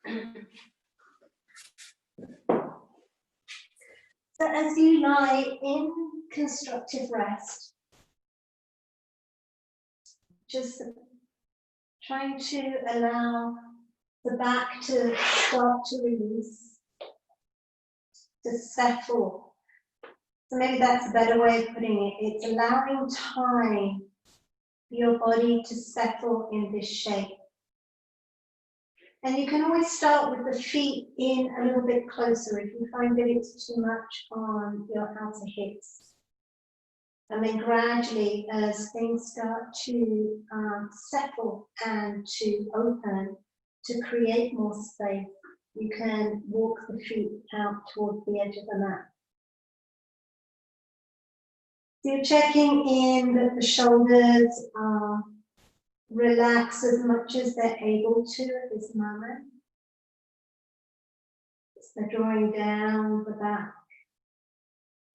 So as you lie in constructive rest, just trying to allow the back to start to release, to settle. So maybe that's a better way of putting it. It's allowing time for your body to settle in this shape. And you can always start with the feet in a little bit closer if you find that it's too much on your outer hips. And then gradually, as things start to settle and to open, to create more space, you can walk the feet out towards the edge of the mat. So you're checking in that the shoulders are relaxed as much as they're able to at this moment. So they're drawing down the back.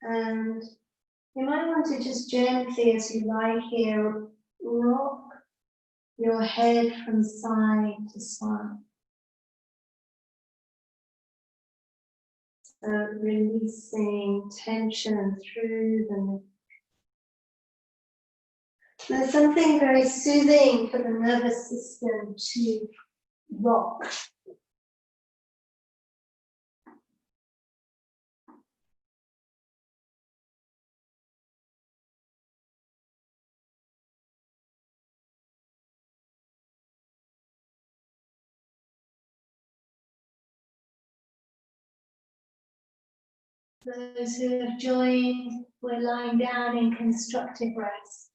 And you might want to just gently, as you lie here, rock your head from side to side. So releasing tension through the neck. There's something very soothing for the nervous system to rock. Those who have joined, we're lying down in constructive rest.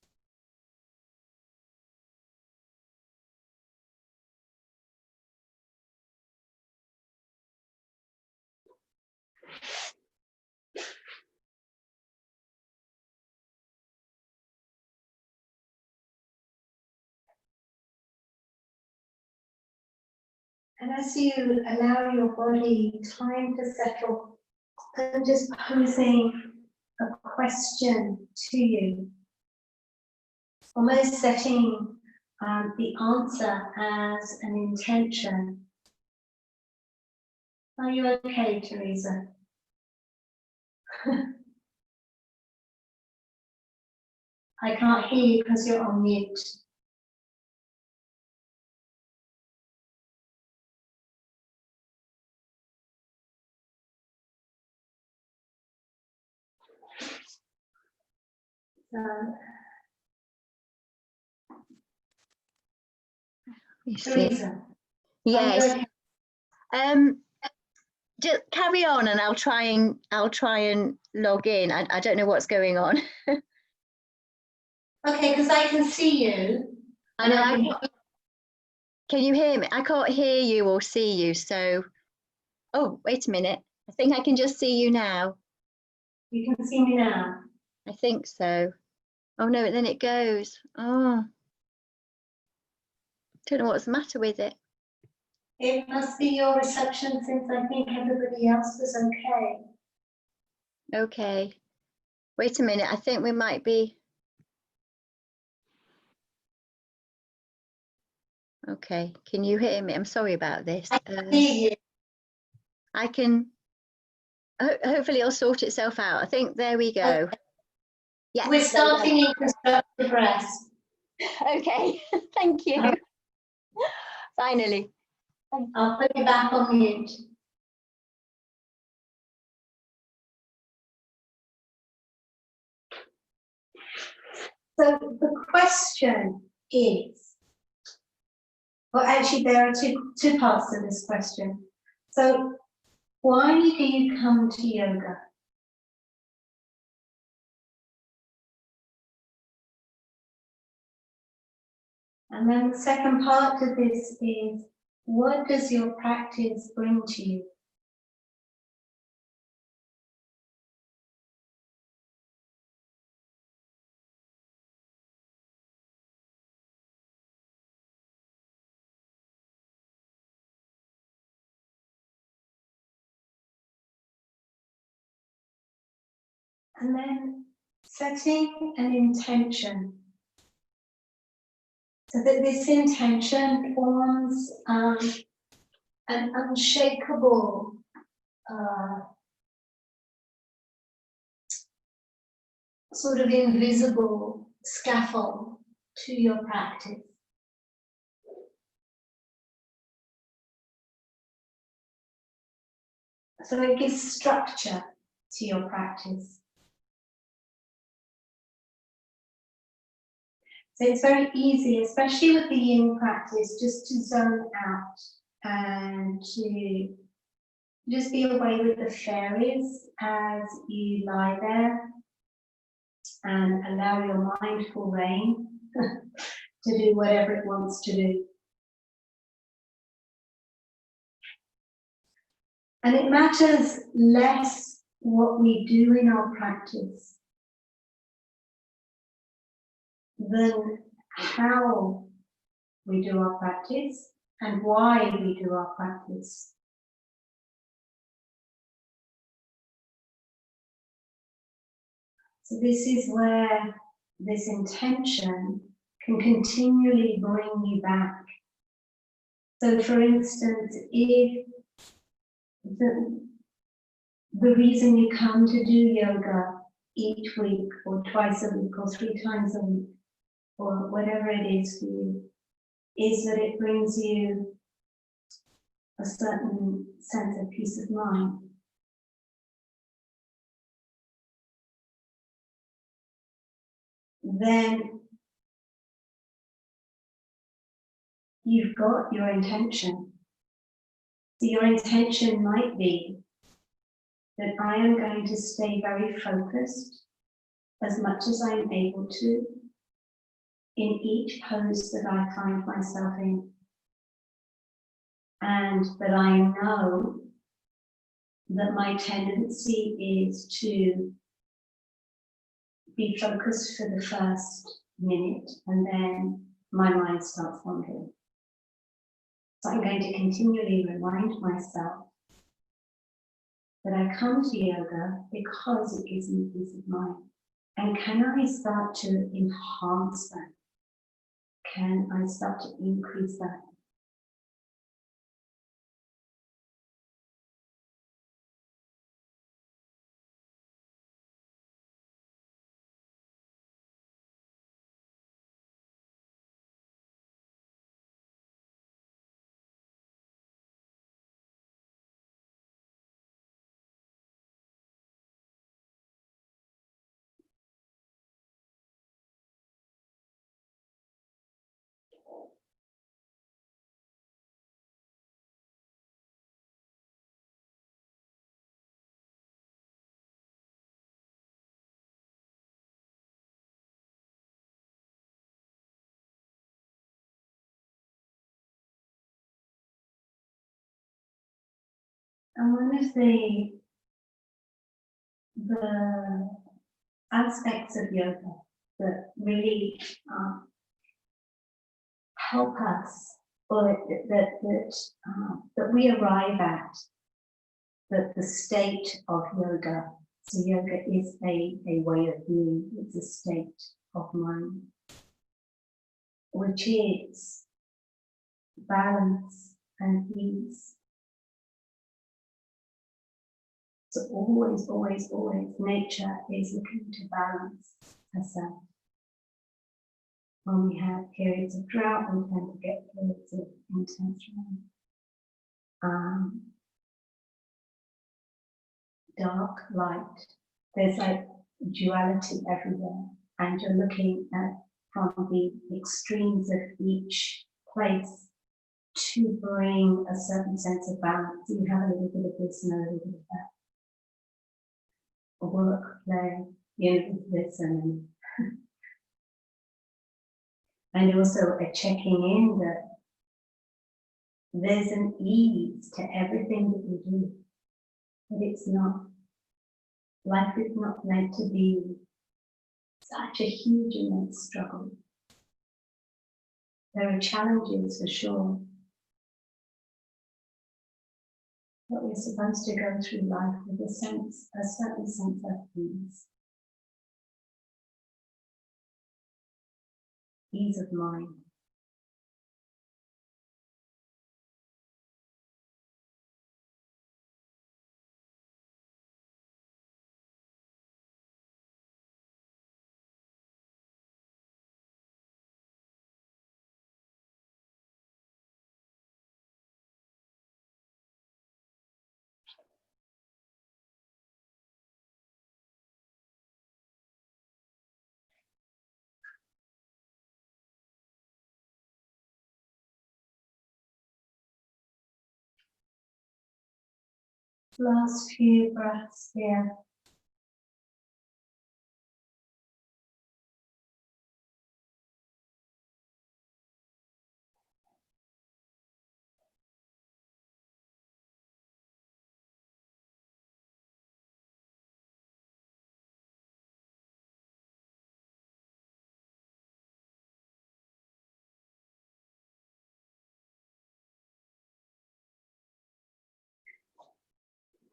And as you allow your body time to settle, I'm just posing a question to you, almost setting the answer as an intention. Are you okay, Teresa? I can't hear you because you're on mute. Teresa. Yes. Just carry on, and I'll try and log in. I don't know what's going on. Okay, because I can see you. Can you hear me? I can't hear you or see you. So, oh, wait a minute. I think I can just see you now. You can see me now. I think so. Oh no, then it goes. Oh, don't know what's the matter with it. It must be your reception, since I think everybody else was okay. Okay. Wait a minute. I think we might be. Okay. Can you hear me? I'm sorry about this. I can hear you. I can. Hopefully, it'll sort itself out. I think there we go. Okay. Yeah. We're starting in constructive rest. Okay. Thank you. Finally. I'll put you back on mute. So the question is, well, actually there are two parts to this question. So why do you come to yoga? And then the second part of this is, what does your practice bring to you? And then setting an intention, so that this intention forms an unshakable sort of invisible scaffold to your practice. So it gives structure to your practice. So it's very easy, especially with the Yin practice, just to zone out and to just be away with the fairies as you lie there and allow your mindful rein to do whatever it wants to do. And it matters less what we do in our practice than how we do our practice and why we do our practice. So this is where this intention can continually bring you back. So for instance, if the reason you come to do yoga each week or twice a week or 3 times a week or whatever it is for you, is that it brings you a certain sense of peace of mind. Then you've got your intention. So your intention might be that I am going to stay very focused as much as I'm able to in each pose that I find myself in. And that I know that my tendency is to be focused for the first minute and then my mind starts wandering. So I'm going to continually remind myself that I come to yoga because it gives me peace of mind. And can I start to enhance that? Can I start to increase that? And one of the aspects of yoga that really help us, or that we arrive at, that the state of yoga. So yoga is a way of being, it's a state of mind, which is balance and ease. So always, always, always, nature is looking to balance herself. When we have periods of drought, we tend to get periods of intense rain. Dark, light. There's like duality everywhere, and you're looking at from the extremes of each place to bring a certain sense of balance. You have a little bit of this and a little bit of that. Work, play, this and and also a checking in that there's an ease to everything that we do. But it's not, life is not meant to be such a huge immense struggle. There are challenges for sure. But we're supposed to go through life with a certain sense of ease. Ease of mind. Last few breaths here.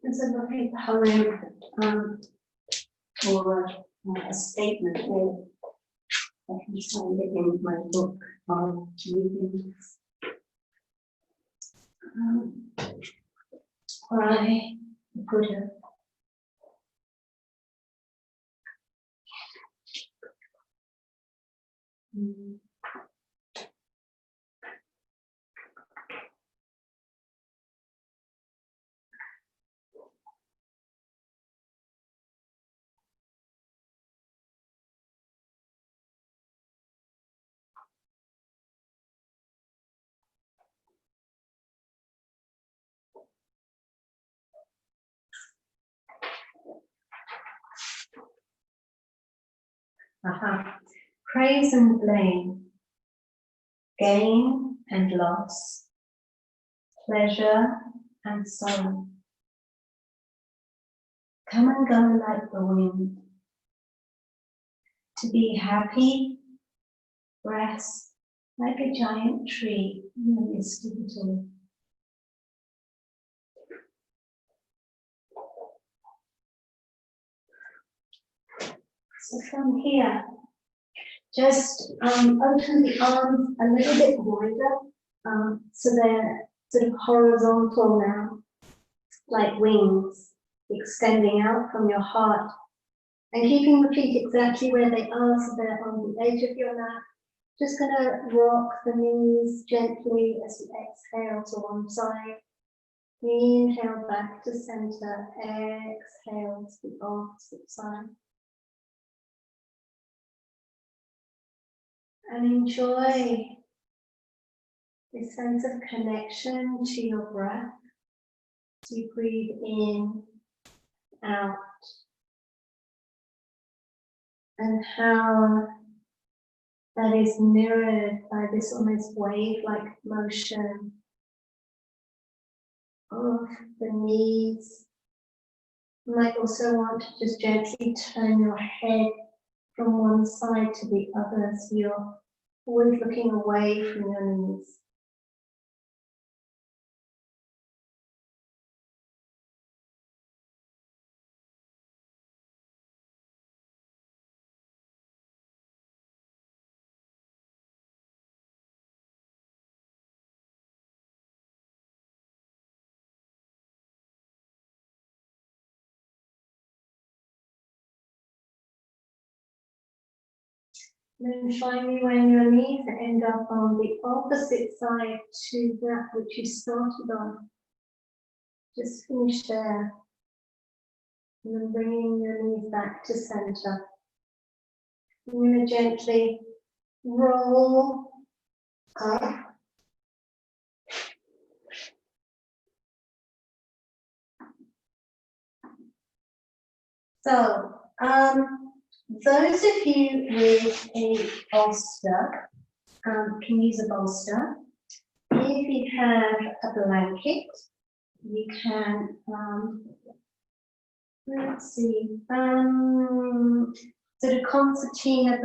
There's a lovely poem or a statement here. I can find it in my book on readings. By the Buddha. Praise and blame, gain and loss, pleasure and sorrow, come and go like the wind. To be happy, rest like a giant tree in the midst of it all. So from here, just open the arms a little bit wider, so they're sort of horizontal now, like wings extending out from your heart, and keeping the feet exactly where they are, so they're on the edge of your mat. Just going to rock the knees gently as you exhale to one side. Inhale back to center, exhale to the opposite side. And enjoy this sense of connection to your breath as you breathe in, out, and how that is mirrored by this almost wave-like motion of the knees. You might also want to just gently turn your head from one side to the other, so you're always looking away from your knees. Then finally, when your knees end up on the opposite side to that which you started on, just finish there. And then bringing your knees back to center. I'm going to gently roll up. So, those of you with a bolster can use a bolster. If you have a blanket, you can, let's see, sort of concertina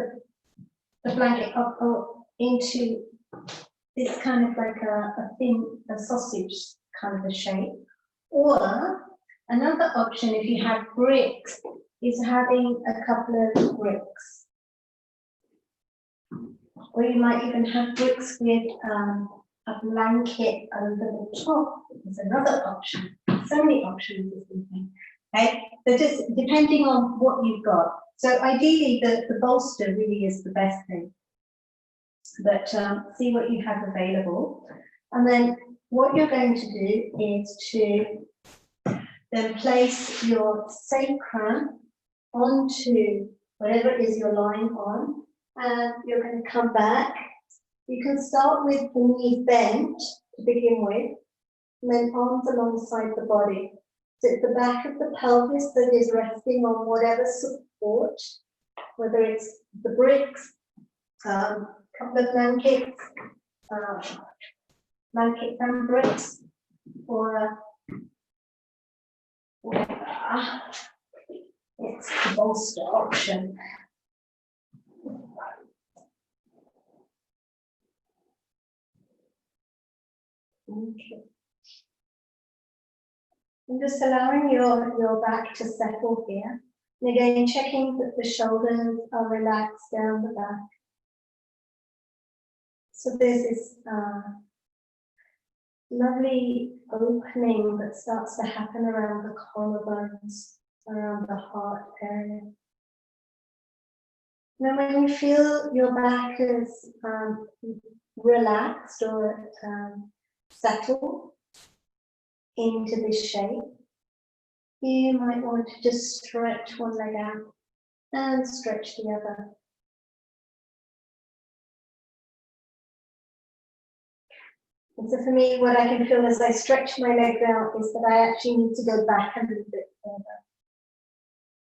the blanket up into this kind of like a sausage kind of a shape. Or another option, if you have bricks, is having a couple of bricks. Or you might even have bricks with a blanket over the top. Is another option. So many options is the thing. Okay, so just depending on what you've got. So ideally, the bolster really is the best thing. But see what you have available. And then what you're going to do is to then place your sacrum onto whatever it is you're lying on, and you're going to come back. You can start with the knees bent to begin with, and then arms alongside the body. So it's the back of the pelvis that is resting on whatever support, whether it's the bricks, couple of blankets, blankets and bricks, or it's the bolster option. Okay. I'm just allowing your back to settle here. And again, checking that the shoulders are relaxed down the back. So there's this lovely opening that starts to happen around the collarbones, around the heart area. Now when you feel your back is relaxed or settled into this shape, you might want to just stretch one leg out and stretch the other. And so for me, what I can feel as I stretch my legs out is that I actually need to go back a little bit further,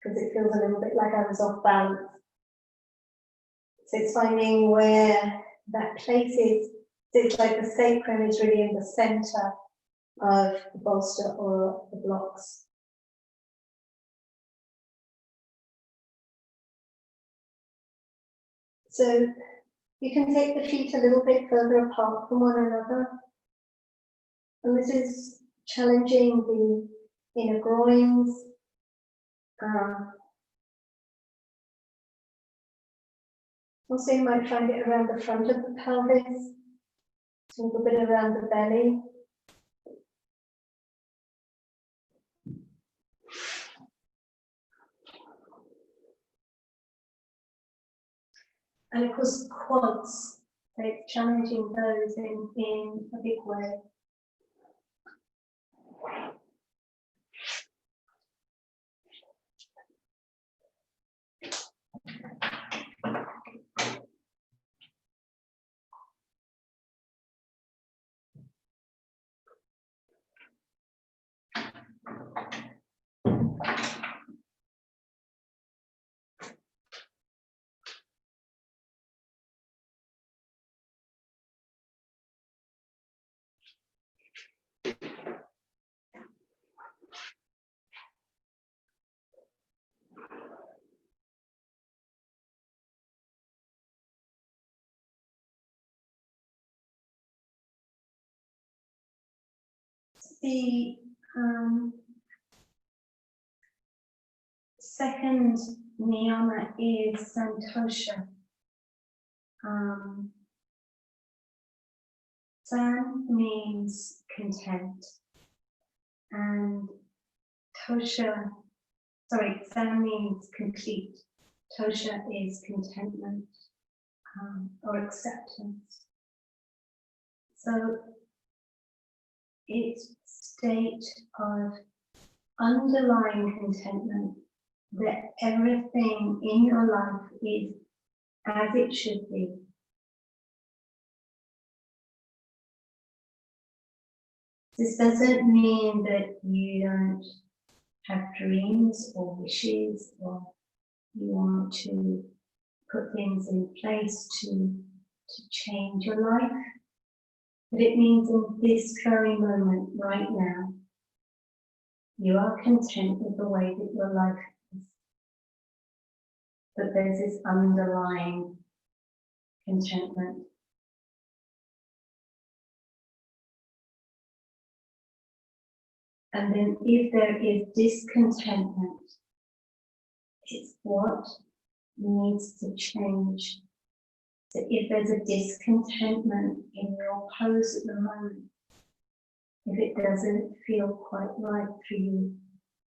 because it feels a little bit like I was off balance. So it's finding where that place is. It's like the sacrum is really in the center of the bolster or the blocks. So you can take the feet a little bit further apart from one another. And this is challenging the inner groins. Also, you might find it around the front of the pelvis, a little bit around the belly. And of course, quads, so it's challenging those in a big way. The second niyama is santosha. San means content, and san means complete. Tosha is contentment or acceptance. So it's a state of underlying contentment that everything in your life is as it should be. This doesn't mean that you don't have dreams or wishes, or you want to put things in place to change your life. But it means in this very moment, right now, you are content with the way that your life is. But there's this underlying contentment. And then if there is discontentment, it's what needs to change. So if there's a discontentment in your pose at the moment, if it doesn't feel quite right for you,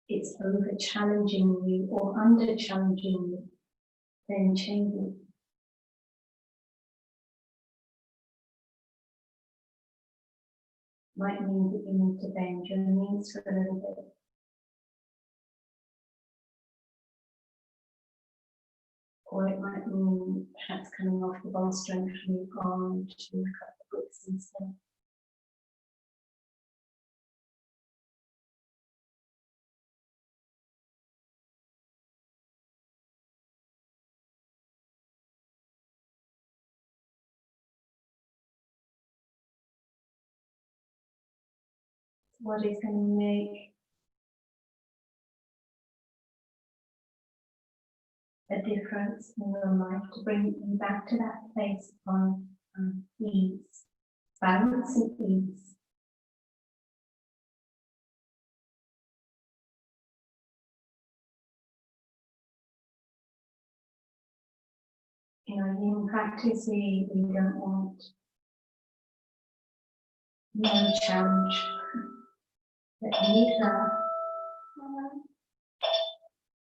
it's over challenging you or under challenging you, then change it. Might mean that you need to bend your knees for a little bit. Or it might mean perhaps coming off the bolster and coming on to look at the bricks instead. what is going to make a difference in your life, to bring you back to that place of ease, balance and ease. In our Yin practice, we don't want no challenge, but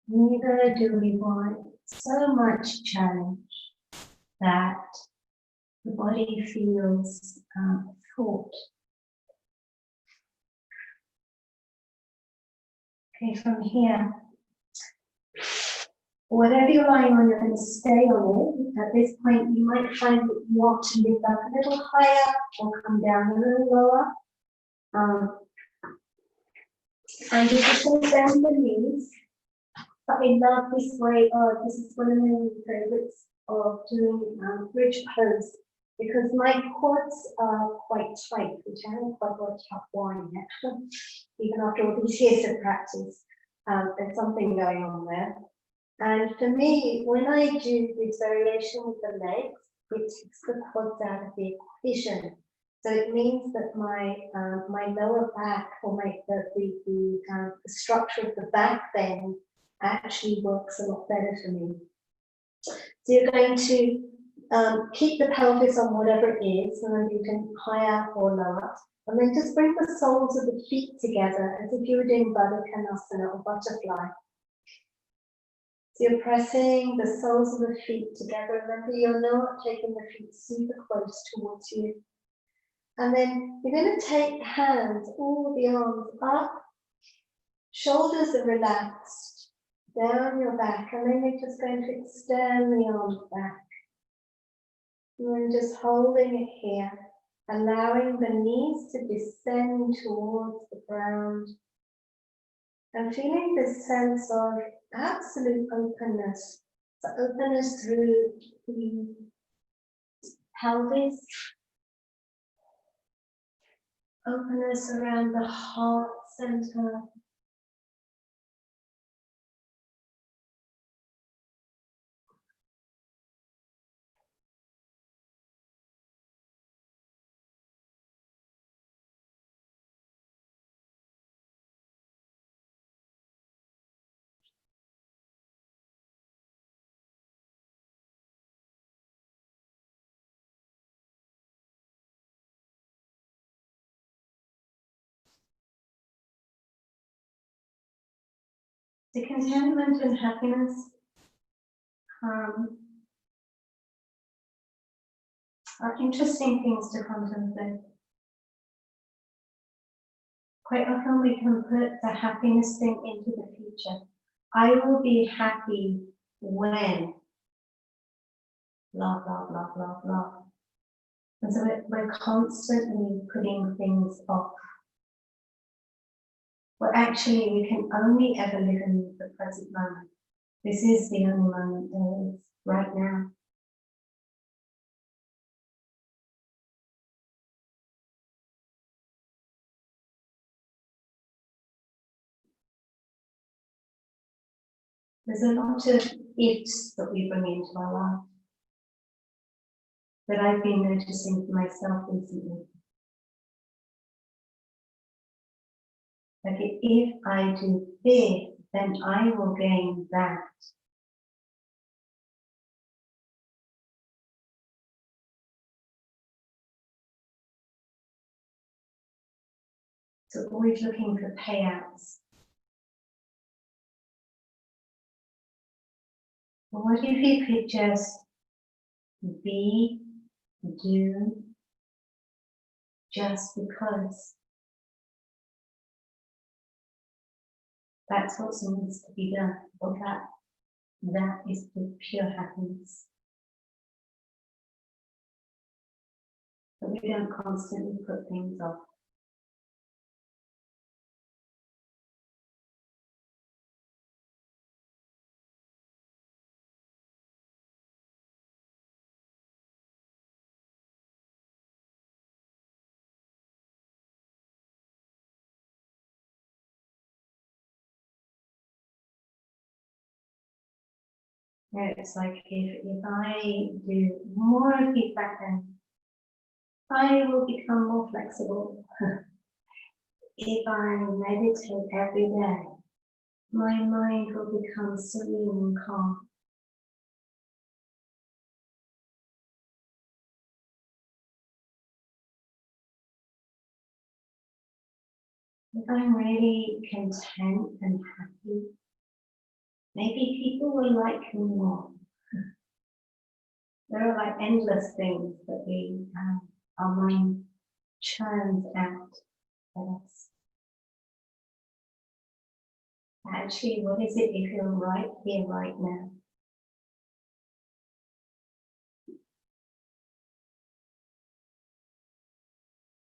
neither do we want so much challenge that the body feels thought. Okay, from here, whatever you're lying on, you're going to stay on it. At this point, you might find that you want to lift up a little higher or come down a little lower. And you just going to bend the knees. But I love this way of, this is one of my favorites of doing bridge pose, because my quads are quite tight, which I haven't quite worked out why yet. Even after all these years of practice, there's something going on there. And for me, when I do this variation with the legs, it takes the quads out of the equation. So it means that my lower back, or the structure of the back bend actually works a lot better for me. So you're going to keep the pelvis on whatever it is, and then you can higher or lower. And then just bring the soles of the feet together as if you were doing Baddha Konasana or butterfly. So you're pressing the soles of the feet together. Remember, you're not taking the feet super close towards you. And then you're going to take hands, all the arms up, shoulders are relaxed, down your back, and then you're just going to extend the arms back. And then just holding it here, allowing the knees to descend towards the ground, and feeling this sense of absolute openness. So openness through the pelvis, openness around the heart center, the contentment and happiness are interesting things to contemplate. Quite often we can put the happiness thing into the future. I will be happy when blah, blah, blah, blah, blah. And so we're constantly putting things off. Well, actually, we can only ever live in the present moment. This is the only moment there is, right now. There's a lot of ifs that we bring into our life that I've been noticing for myself recently. Like, if I do this, then I will gain that. So always looking for payouts. But what if you could just be, do, just because? That's what needs to be done. Well, that is the pure happiness. But we don't constantly put things off. It's like if I do more of these backbend, I will become more flexible. If I meditate every day, my mind will become serene and calm. If I'm really content and happy, maybe people will like me more. There are like endless things that our mind churns out at us. Actually, what is it if you're right here, right now?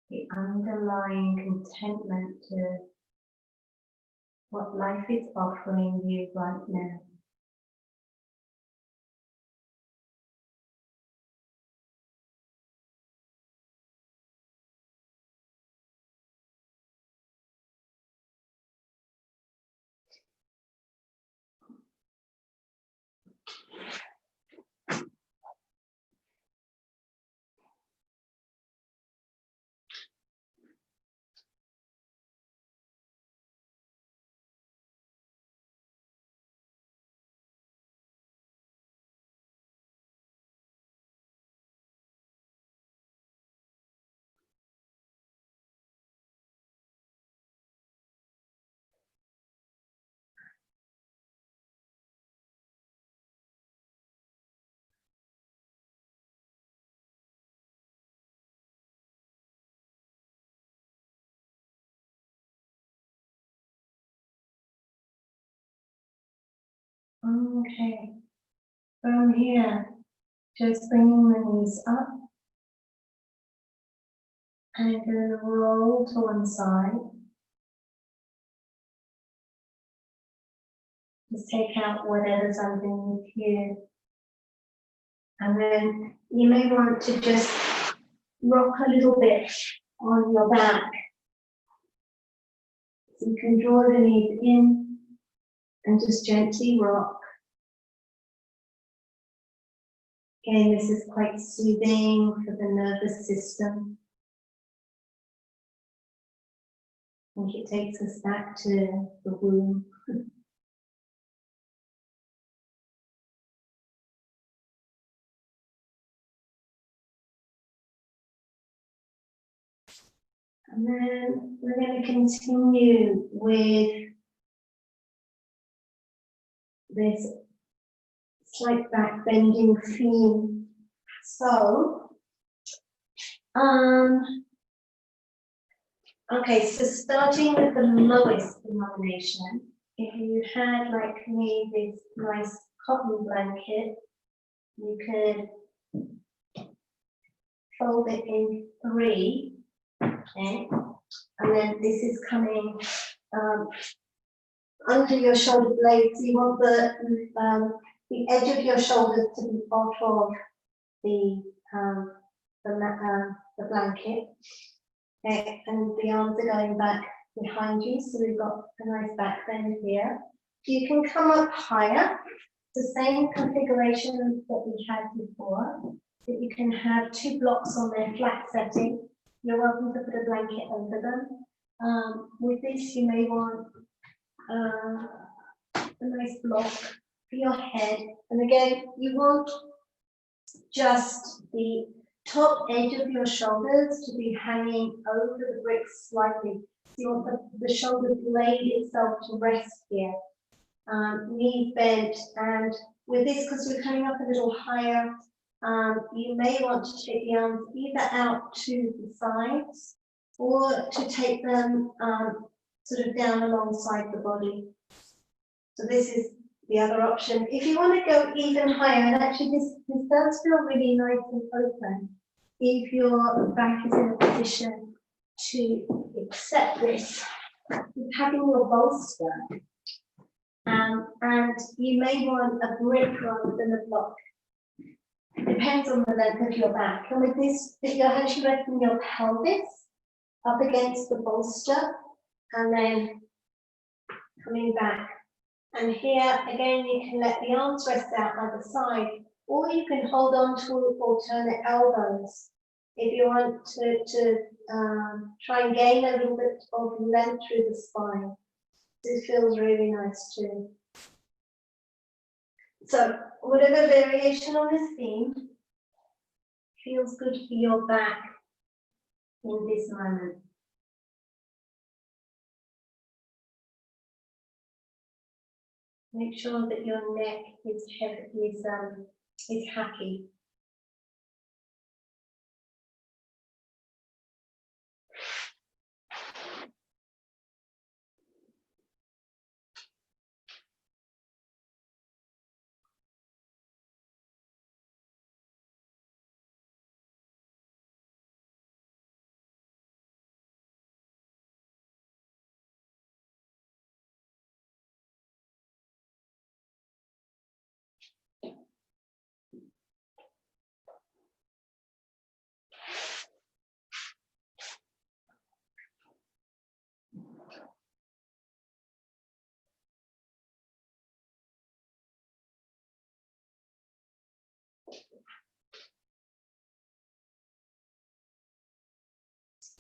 The underlying contentment to what life is offering you right now. Okay, from here, just bringing the knees up and going to roll to one side. Just take out whatever's underneath you. And then you may want to just rock a little bit on your back. So you can draw the knees in and just gently rock. Again, this is quite soothing for the nervous system. I think it takes us back to the womb. And then we're going to continue with this slight back bending theme. So, okay, so starting with the lowest denomination, if you had like me this nice cotton blanket, you could fold it in 3, okay, and then this is coming under your shoulder blades. You want the edge of your shoulders to be off of the blanket, okay, and the arms are going back behind you, so we've got a nice back bend here. You can come up higher, the same configuration that we had before, that you can have 2 blocks on their flat setting. You're welcome to put a blanket over them. With this, you may want a nice block for your head. And again, you want just the top edge of your shoulders to be hanging over the bricks slightly. So you want the shoulder blade itself to rest here. Knees bent, and with this, because we're coming up a little higher, you may want to take the arms either out to the sides or to take them sort of down alongside the body. So this is the other option. If you want to go even higher, and actually this does feel really nice and open, if your back is in a position to accept this, having your bolster, and you may want a brick rather than a block. Depends on the length of your back. And with this, if you're actually resting your pelvis up against the bolster, and then coming back And here, again, you can let the arms rest out either side, or you can hold on to alternate elbows. If you want to try and gain a little bit of length through the spine. This feels really nice too. So, whatever variation on this theme feels good for your back in this moment. Make sure that your neck is happy.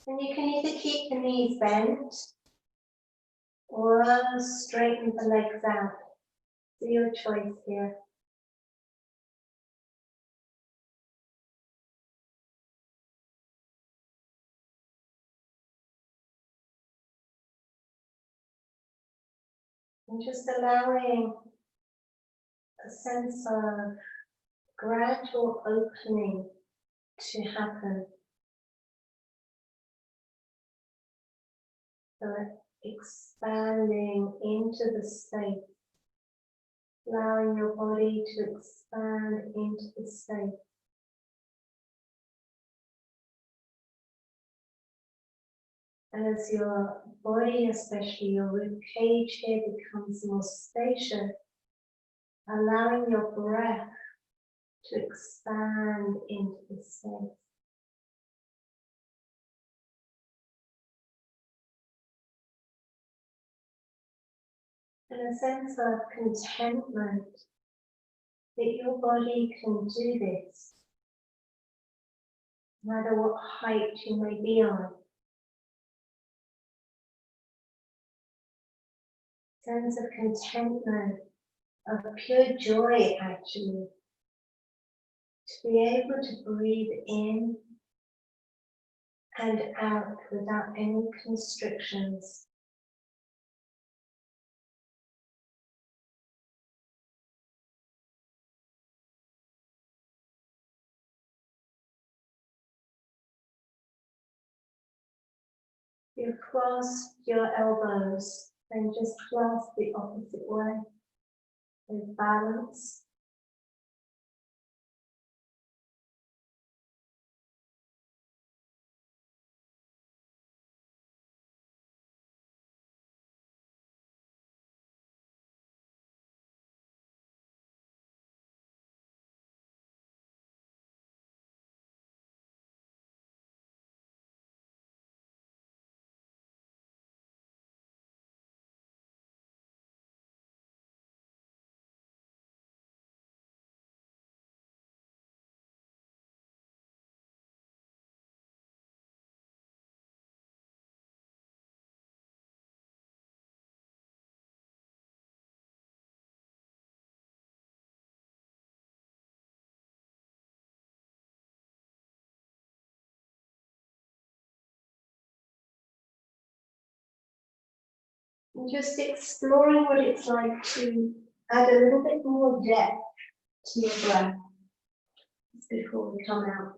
And you can either keep the knees bent or straighten the legs out. It's your choice here. And just allowing a sense of gradual opening to happen. So expanding into the space, allowing your body to expand into the space. And as your body, especially your rib cage here, becomes more spacious, allowing your breath to expand into the space. And a sense of contentment that your body can do this, no matter what height you may be on. Sense of contentment, of pure joy actually, to be able to breathe in and out without any constrictions. You've clasped your elbows, then just clasp the opposite way with balance. And just exploring what it's like to add a little bit more depth to your breath before we come out.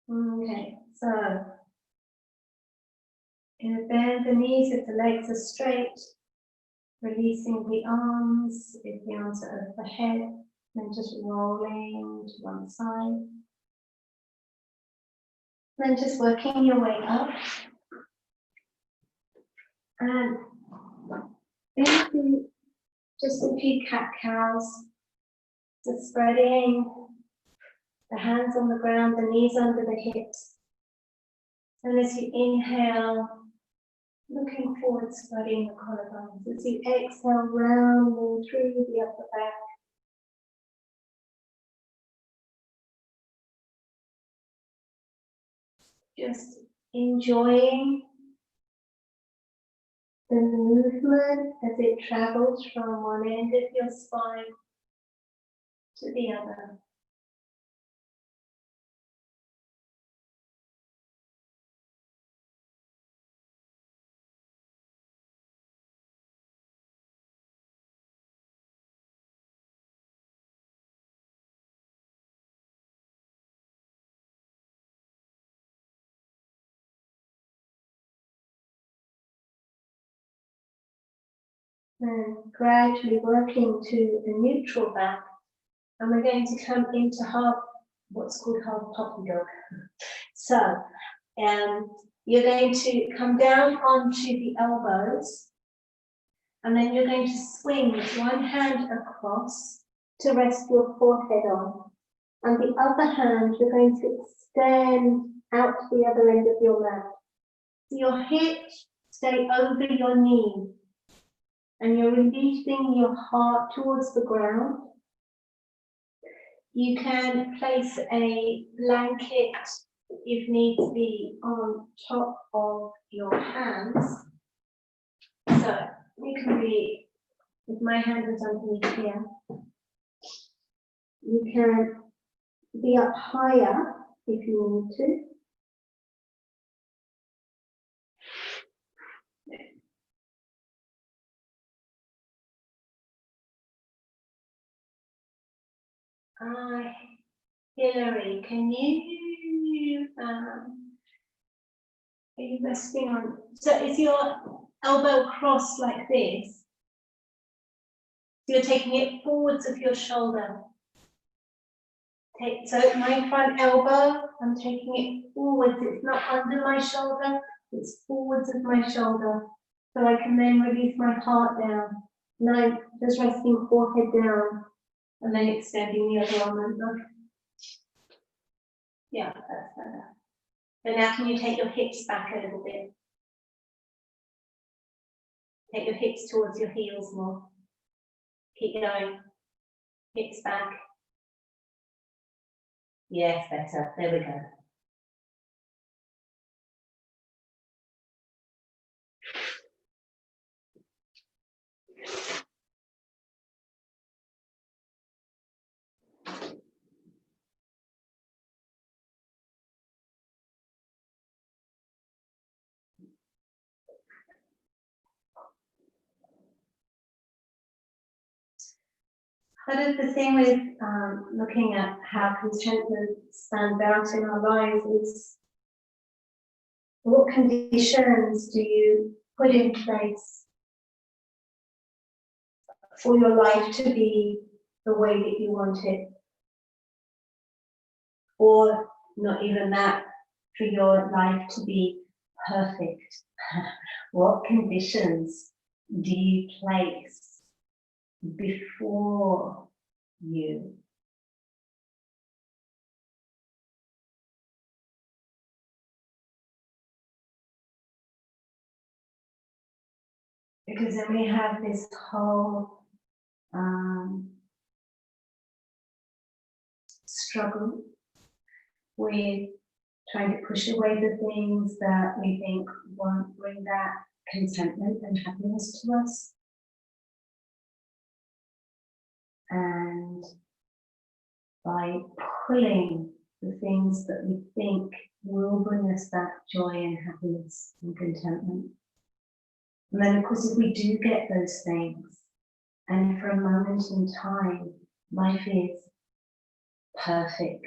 Okay, so bend the knees if the legs are straight, releasing the arms if the arms are overhead, then just rolling to one side. Then just working your way up. And going to do just a few cat-cows. So spreading the hands on the ground, the knees under the hips. And as you inhale, looking forward, spreading the collarbones. As you exhale, rounding through the upper back. Just enjoying the movement as it travels from one end of your spine to the other. And gradually working to a neutral back. And we're going to come into what's called half puppy dog. So, you're going to come down onto the elbows, and then you're going to swing one hand across to rest your forehead on. And the other hand, you're going to extend out to the other end of your mat. So your hips stay over your knee, and you're releasing your heart towards the ground. You can place a blanket, if need be, on top of your hands. So you can be, if my hand is underneath here, you can be up higher if you need to. Hillary, can you, are you resting on, so is your elbow crossed like this? So you're taking it forwards of your shoulder. So my front elbow, I'm taking it forwards, it's not under my shoulder, it's forwards of my shoulder. So I can then release my heart down. And I'm just resting forehead down and then extending the other arm over. Yeah, that's better. And now can you take your hips back a little bit? Take your hips towards your heels more. Keep going. Hips back. Yes, better. There we go. Part of the thing with looking at how contentment stands out in our lives is what conditions do you put in place for your life to be the way that you want it? Or not even that, for your life to be perfect. What conditions do you place before you? Because then we have this whole struggle with trying to push away the things that we think won't bring that contentment and happiness to us. And by pulling the things that we think will bring us that joy and happiness and contentment. And then of course, if we do get those things, and for a moment in time, life is perfect,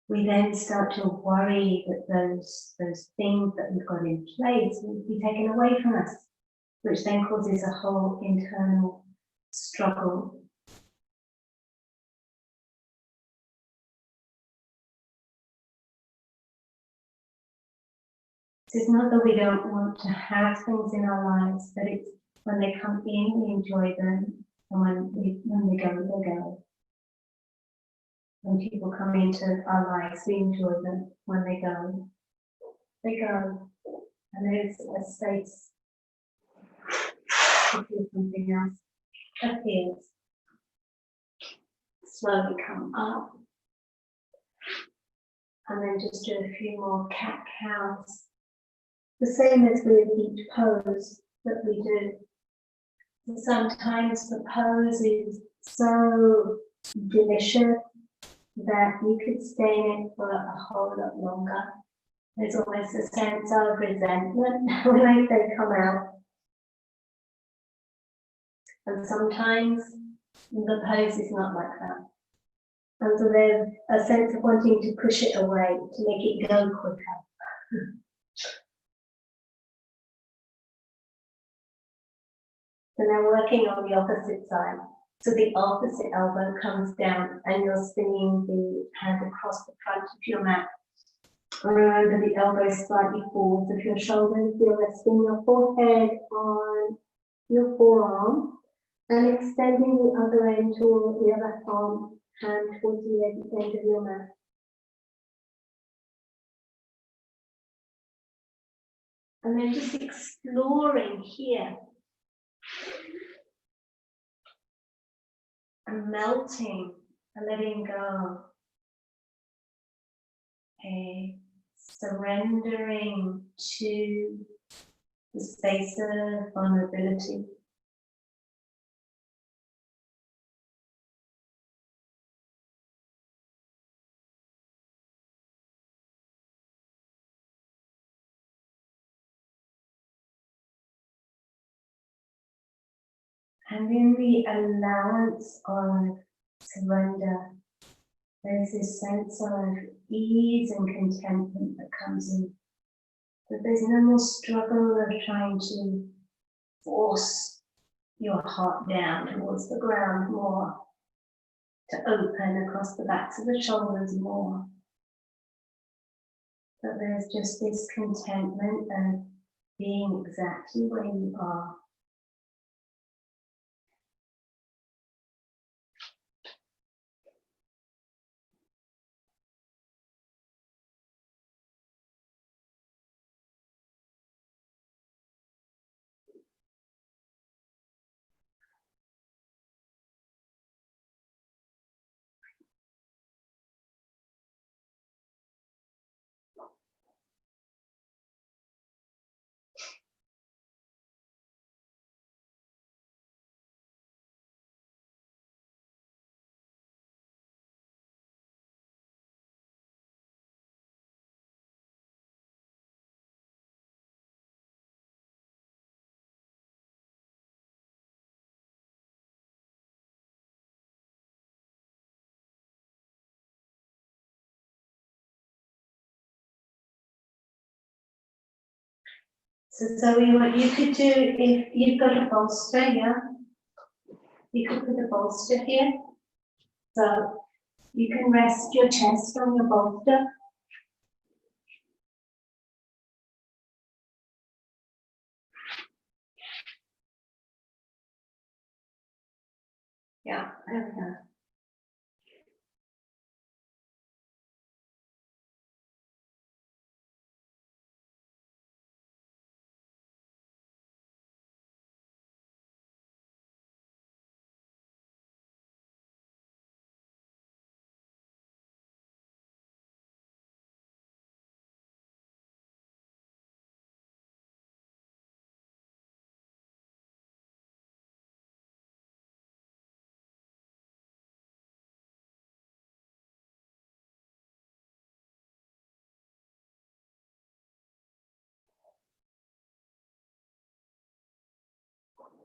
we then start to worry that those things that we've got in place will be taken away from us, which then causes a whole internal struggle. It's not that we don't want to have things in our lives, but it's When they come in, we enjoy them, and when they go, they go. When people come into our lives, we enjoy them. When they go, they go. And there's a space to feel something else appears. Slowly come up. And then just do a few more cat-cows. The same as with each pose that we do. Sometimes the pose is so delicious that you could stay in it for a whole lot longer. There's almost a sense of resentment when they come out. And sometimes the pose is not like that. And so there's a sense of wanting to push it away, to make it go quicker. So now working on the opposite side. So the opposite elbow comes down and you're spinning the hand across the front of your mat. Remember the elbow slightly forwards of your shoulders. You're resting your forehead on your forearm and extending the other end toward the other arm, hand towards the end of your mat. And then just exploring here. And melting and letting go. Okay. Surrendering to the space of vulnerability. And in the allowance of surrender, there's this sense of ease and contentment that comes in. That there's no more struggle of trying to force your heart down towards the ground more, to open across the backs of the shoulders more. But there's just this contentment of being exactly where you are. So Zoe, what you could do if you've got a bolster, yeah? You could put a bolster here. So you can rest your chest on your bolster. Yeah, there we go.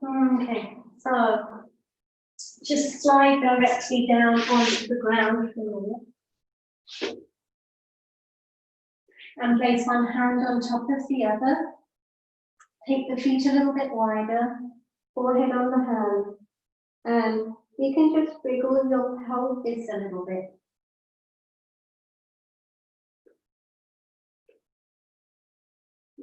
Okay, so just slide directly down onto the ground for a minute. And place one hand on top of the other. Take the feet a little bit wider, forehead on the hand. And you can just wiggle your pelvis a little bit.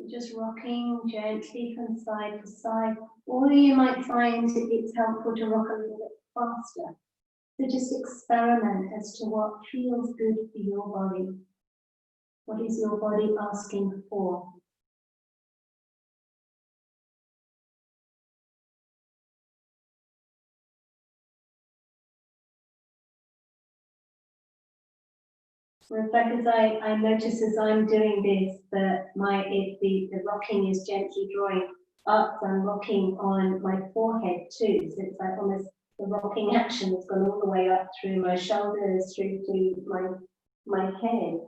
Just rocking gently from side to side, or you might find it's helpful to rock a little bit faster. So just experiment as to what feels good for your body. What is your body asking for? So in fact, as I notice as I'm doing this, that the rocking is gently drawing up. I'm rocking on my forehead too. So it's like almost the rocking action has gone all the way up through my shoulders, through to my head.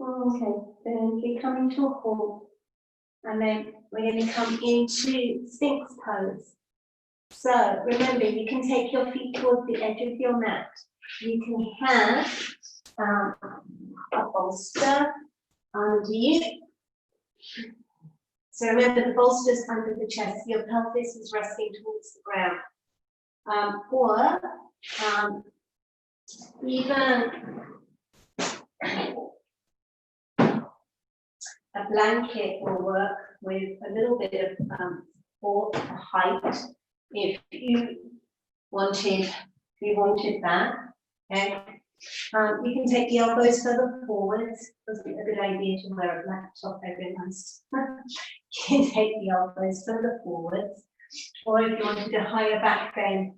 Okay, then we're coming to a halt, and then we're going to come into Sphinx pose. So remember, you can take your feet towards the edge of your mat. You can have a bolster under you. So remember, the bolster's under the chest. Your pelvis is resting towards the ground. Or even a blanket will work with a little bit of support, height, if you wanted that. Okay. You can take the elbows further forwards. Doesn't it a good idea to wear a black top every night? You can take the elbows further forwards, or if you wanted a higher back bend,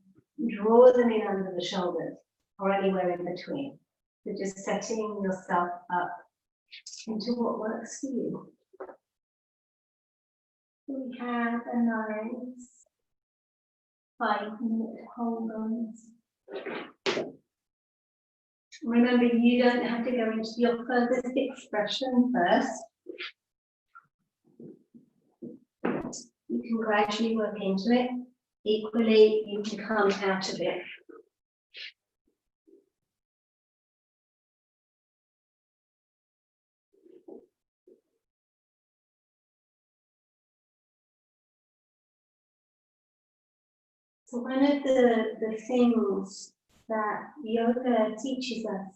draw them in under the shoulders or anywhere in between. So just setting yourself up into what works for you. We have a nice 5-minute hold on this. Remember, you don't have to go into your furthest expression first. You can gradually work into it. Equally, you can come out of it. So one of the things that yoga teaches us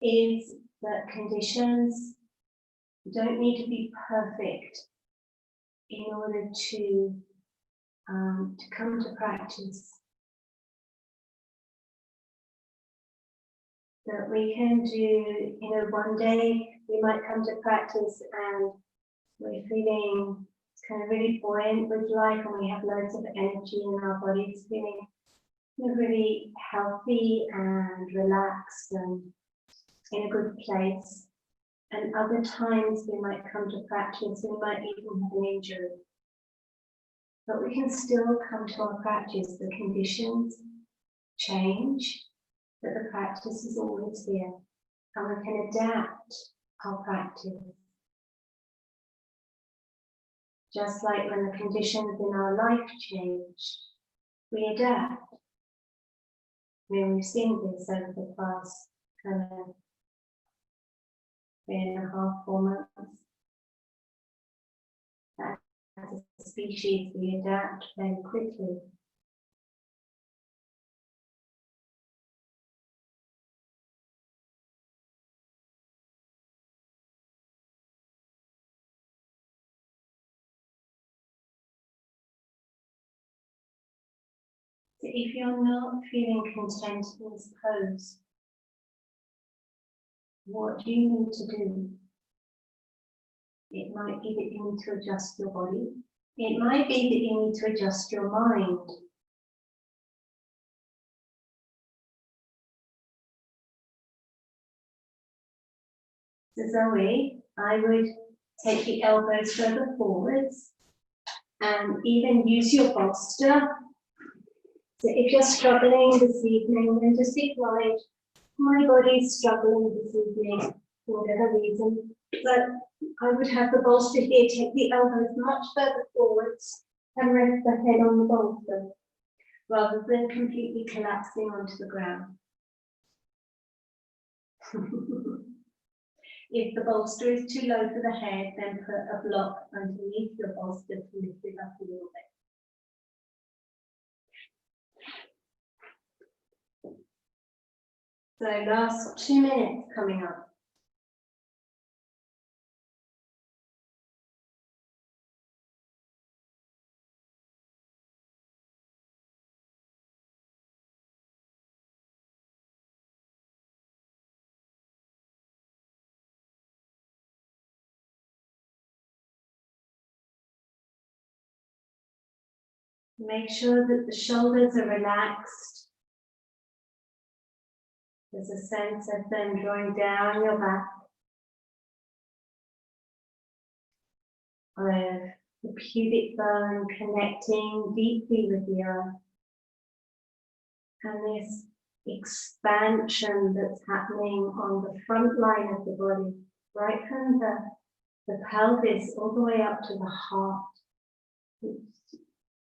is that conditions don't need to be perfect in order to come to practice. That we can do, one day we might come to practice and we're feeling kind of really buoyant with life, and we have loads of energy in our bodies, feeling really healthy and relaxed and in a good place. And other times we might come to practice, we might even have an injury. But we can still come to our practice. The conditions change, but the practice is always here. And we can adapt our practice. Just like when the conditions in our life change, we adapt. We've seen this over the past 3.5, 4 months. As a species, we adapt very quickly. So if you're not feeling content in this pose, what do you need to do? It might be that you need to adjust your body. It might be that you need to adjust your mind. So Zoe, I would take the elbows further forwards and even use your bolster. So if you're struggling this evening, then just acknowledge, my body's struggling this evening for whatever reason. But I would have the bolster here, take the elbows much further forwards and rest the head on the bolster, rather than completely collapsing onto the ground. If the bolster is too low for the head, then put a block underneath your bolster to lift it up a little bit. So last 2 minutes coming up. Make sure that the shoulders are relaxed. There's a sense of them drawing down your back. Of the pubic bone connecting deeply with the earth. And this expansion that's happening on the front line of the body, right from the pelvis all the way up to the heart.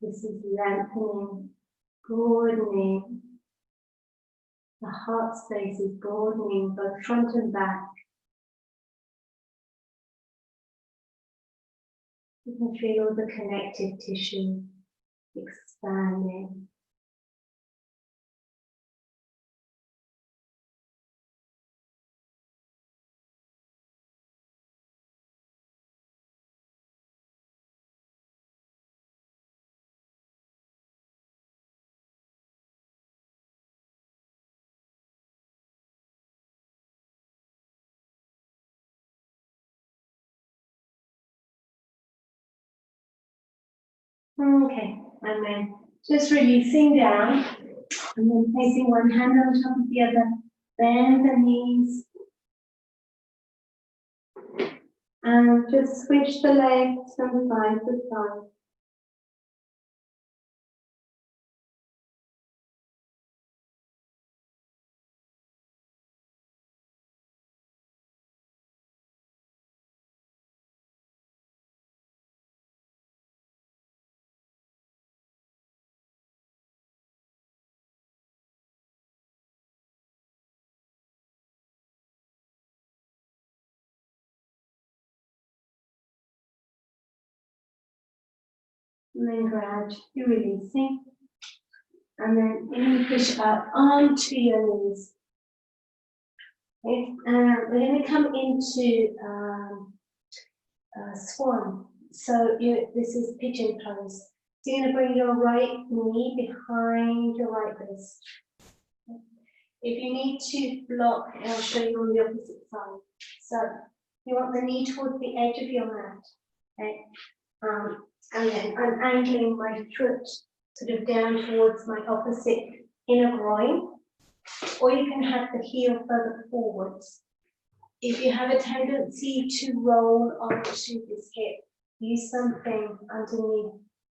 This is lengthening, broadening. The heart space is broadening both front and back. You can feel the connective tissue expanding. Okay, and then just releasing down, and then placing one hand on top of the other. Bend the knees. And just switch the legs from side to side. And then gradually releasing. And then you push up onto your knees. Okay. We're going to come into swan. So this is pigeon pose. So you're going to bring your right knee behind your right wrist. If you need to block, I'll show you on the opposite side. So you want the knee towards the edge of your mat. Okay. And then I'm angling my foot sort of down towards my opposite inner groin, or you can have the heel further forwards. If you have a tendency to roll onto this hip, use something underneath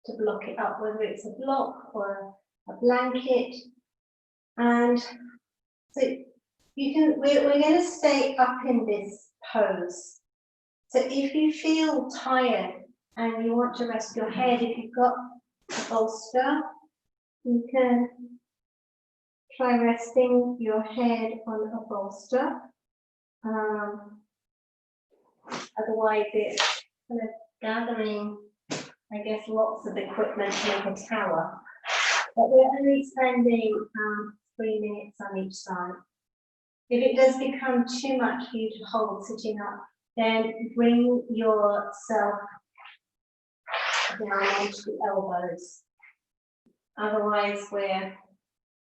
to block it up, whether it's a block or a blanket. And so we're going to stay up in this pose. So if you feel tired and you want to rest your head, if you've got a bolster, you can try resting your head on a bolster. Otherwise, it's kind of gathering, I guess, lots of equipment to make a tower. But we're only spending 3 minutes on each side. If it does become too much for you to hold sitting up, then bring yourself down onto the elbows. Otherwise, we're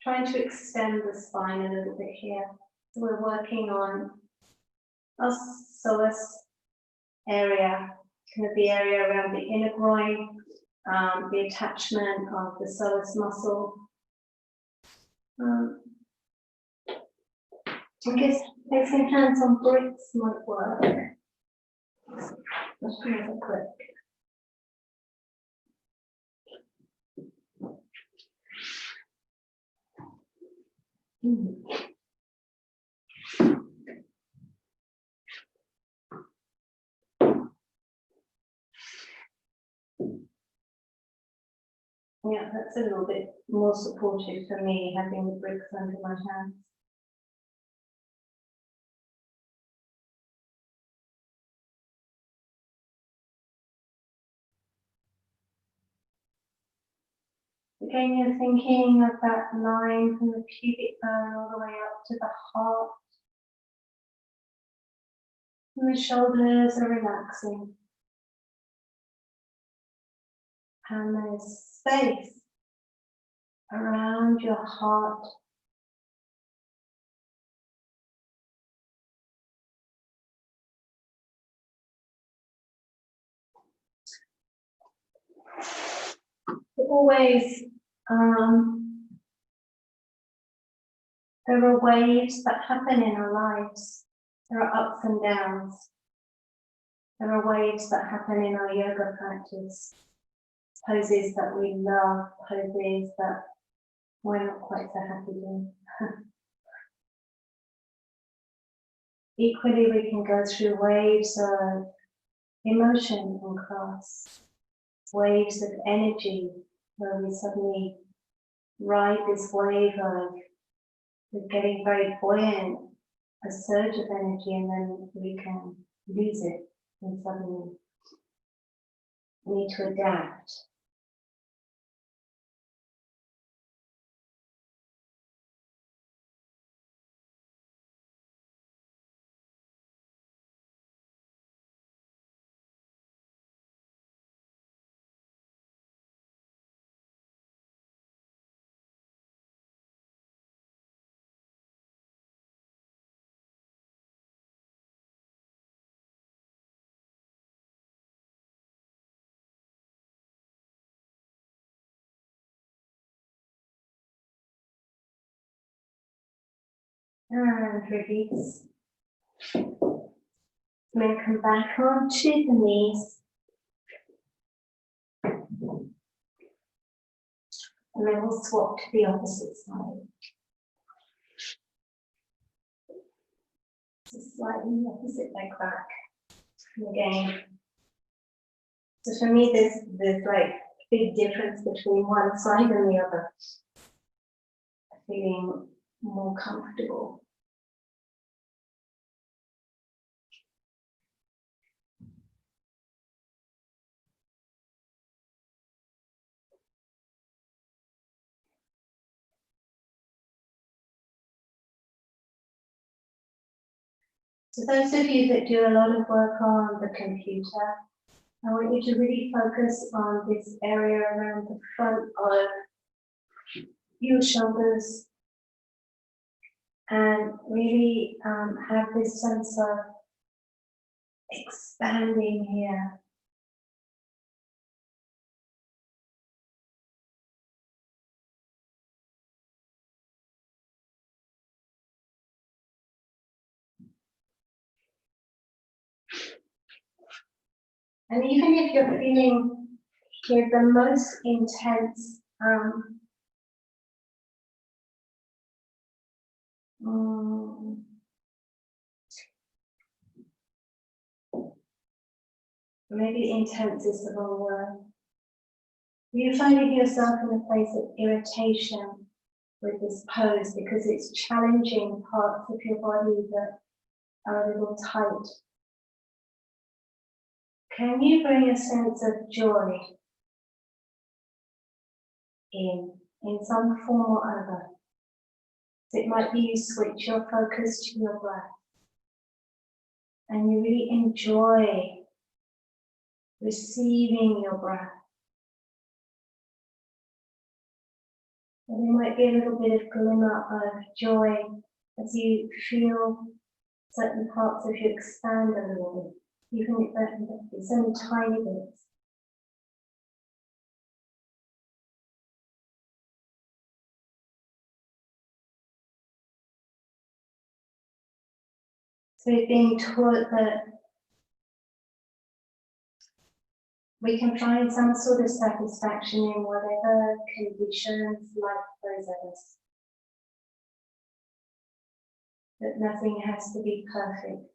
trying to extend the spine a little bit here. So we're working on our psoas area, kind of the area around the inner groin, the attachment of the psoas muscle. I guess placing hands on bricks might work. Let's try it quick. Yeah, that's a little bit more supportive for me, having the bricks under my hands. Again, you're thinking of that line from the pubic bone all the way up to the heart. And the shoulders are relaxing. And there's space around your heart. Always, there are waves that happen in our lives. There are ups and downs. There are waves that happen in our yoga practice. Poses that we love, poses that we're not quite so happy doing. Equally, we can go through waves of emotion in class, waves of energy, where we suddenly ride this wave of getting very buoyant, a surge of energy, and then we can lose it and suddenly need to adapt. And release. Then come back onto the knees. And then we'll swap to the opposite side. So slightly opposite leg back. And again. So for me, there's like big difference between one side and the other. Feeling more comfortable. So those of you that do a lot of work on the computer, I want you to really focus on this area around the front of your shoulders and really have this sense of expanding here. And even if you're feeling here the most intense maybe intense is the wrong word. You're finding yourself in a place of irritation with this pose because it's challenging parts of your body that are a little tight. Can you bring a sense of joy in some form or other? So it might be you switch your focus to your breath and you really enjoy receiving your breath. And there might be a little bit of glimmer of joy as you feel certain parts of you expand a little bit, even if it's only tiny bits. So we're being taught that we can find some sort of satisfaction in whatever conditions life throws at us. That nothing has to be perfect.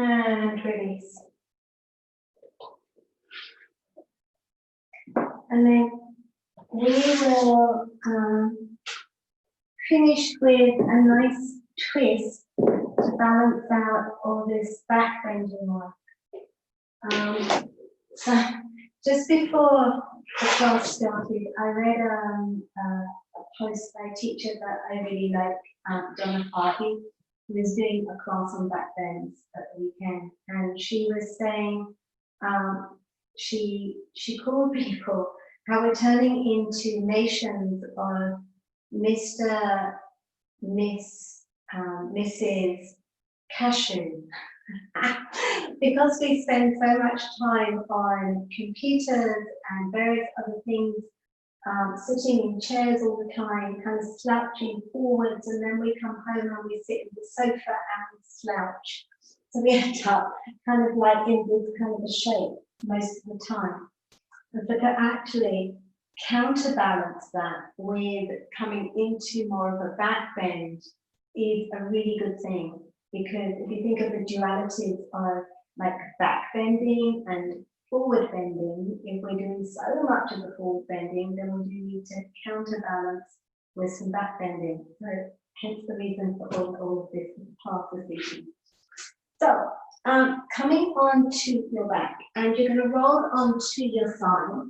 And release. And then we will finish with a nice twist to balance out all this back bending work. So just before the class started, I read a post by a teacher that I really like, Donna Hardy, who was doing a class on back bends at the weekend, and she was saying she called people how we're turning into nations of Mr., Miss, Mrs. Cashew. Because we spend so much time on computers and various other things, sitting in chairs all the time, kind of slouching forwards, and then we come home and we sit in the sofa and slouch. So we end up kind of like in this kind of a shape most of the time. But to actually counterbalance that with coming into more of a back bend is a really good thing, because if you think of the dualities of like back bending and forward bending, if we're doing so much of the forward bending, then we do need to counterbalance with some back bending. So hence the reason for all of this class this evening. So coming on to your back, and you're going to roll onto your side.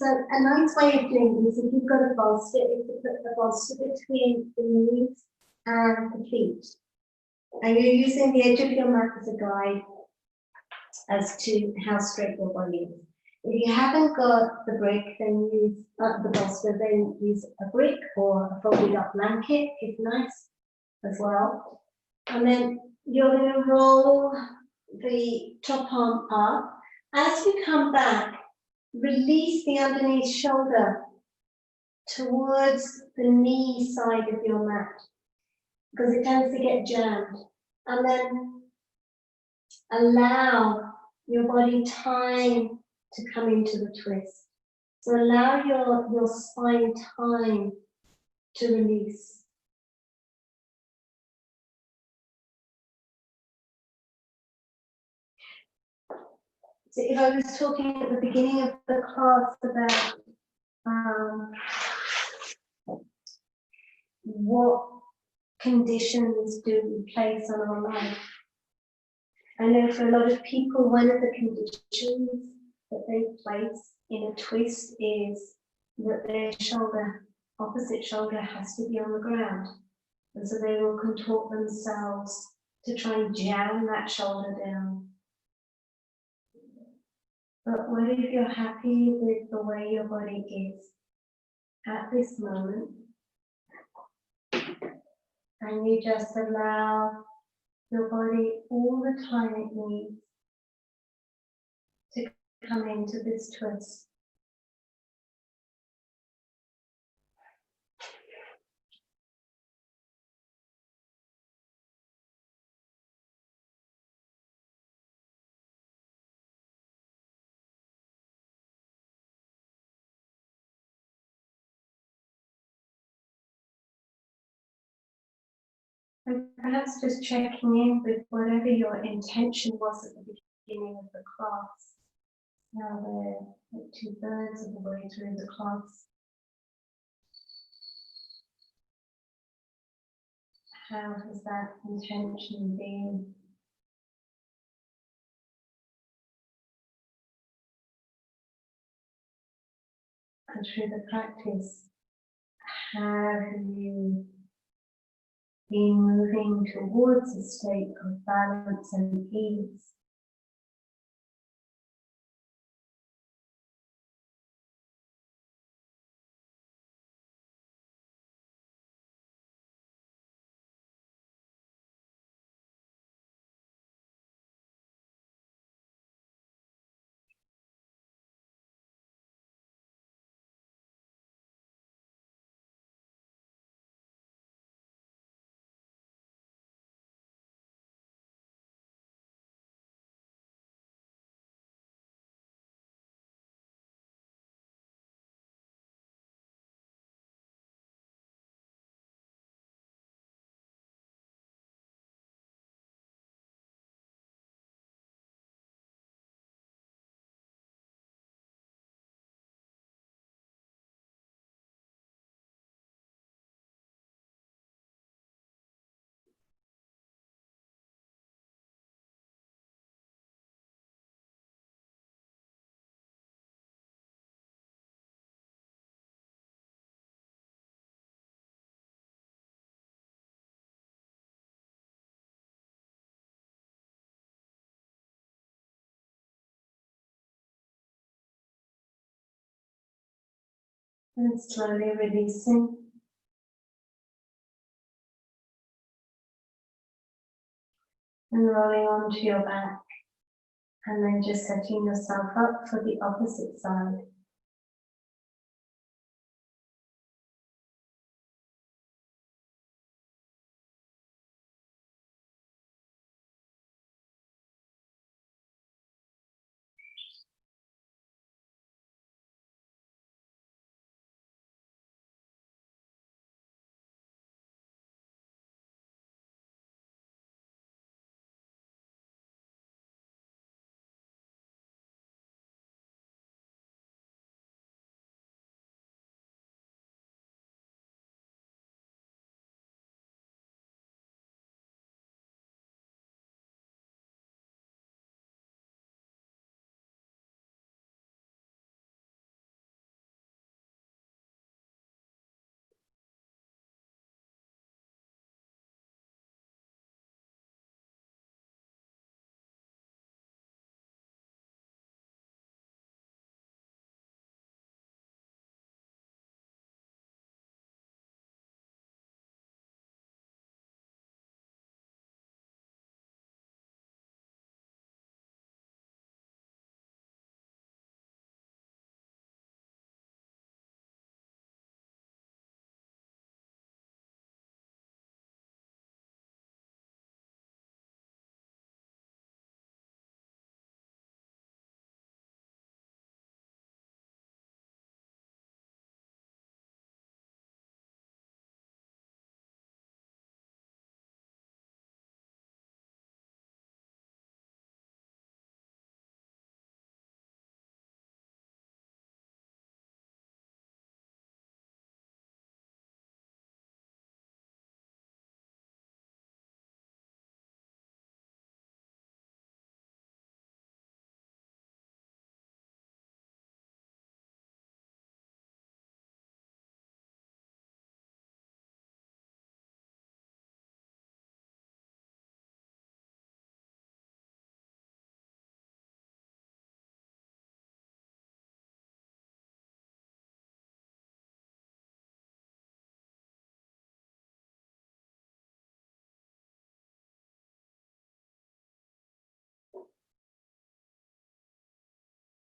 So a nice way of doing this, if you've got a bolster, is to put the bolster between the knees and the feet. And you're using the edge of your mat as a guide as to how straight your body is. If you haven't got the brick, then use the bolster, then use a brick or a folded up blanket is nice as well. And then you're going to roll the top arm up. As you come back, release the underneath shoulder towards the knee side of your mat, because it tends to get jammed. And then allow your body time to come into the twist. So allow your spine time to release. So if I was talking at the beginning of the class about what conditions do we place on our life, I know for a lot of people, one of the conditions that they place in a twist is that their shoulder, opposite shoulder, has to be on the ground. And so they will contort themselves to try and jam that shoulder down. But what if you're happy with the way your body is at this moment, and you just allow your body all the time it needs to come into this twist. And perhaps just checking in with whatever your intention was at the beginning of the class. Now we're 2/3 of the way through the class. How has that intention been? And through the practice, have you been moving towards a state of balance and ease? And slowly releasing. And rolling onto your back. And then just setting yourself up for the opposite side.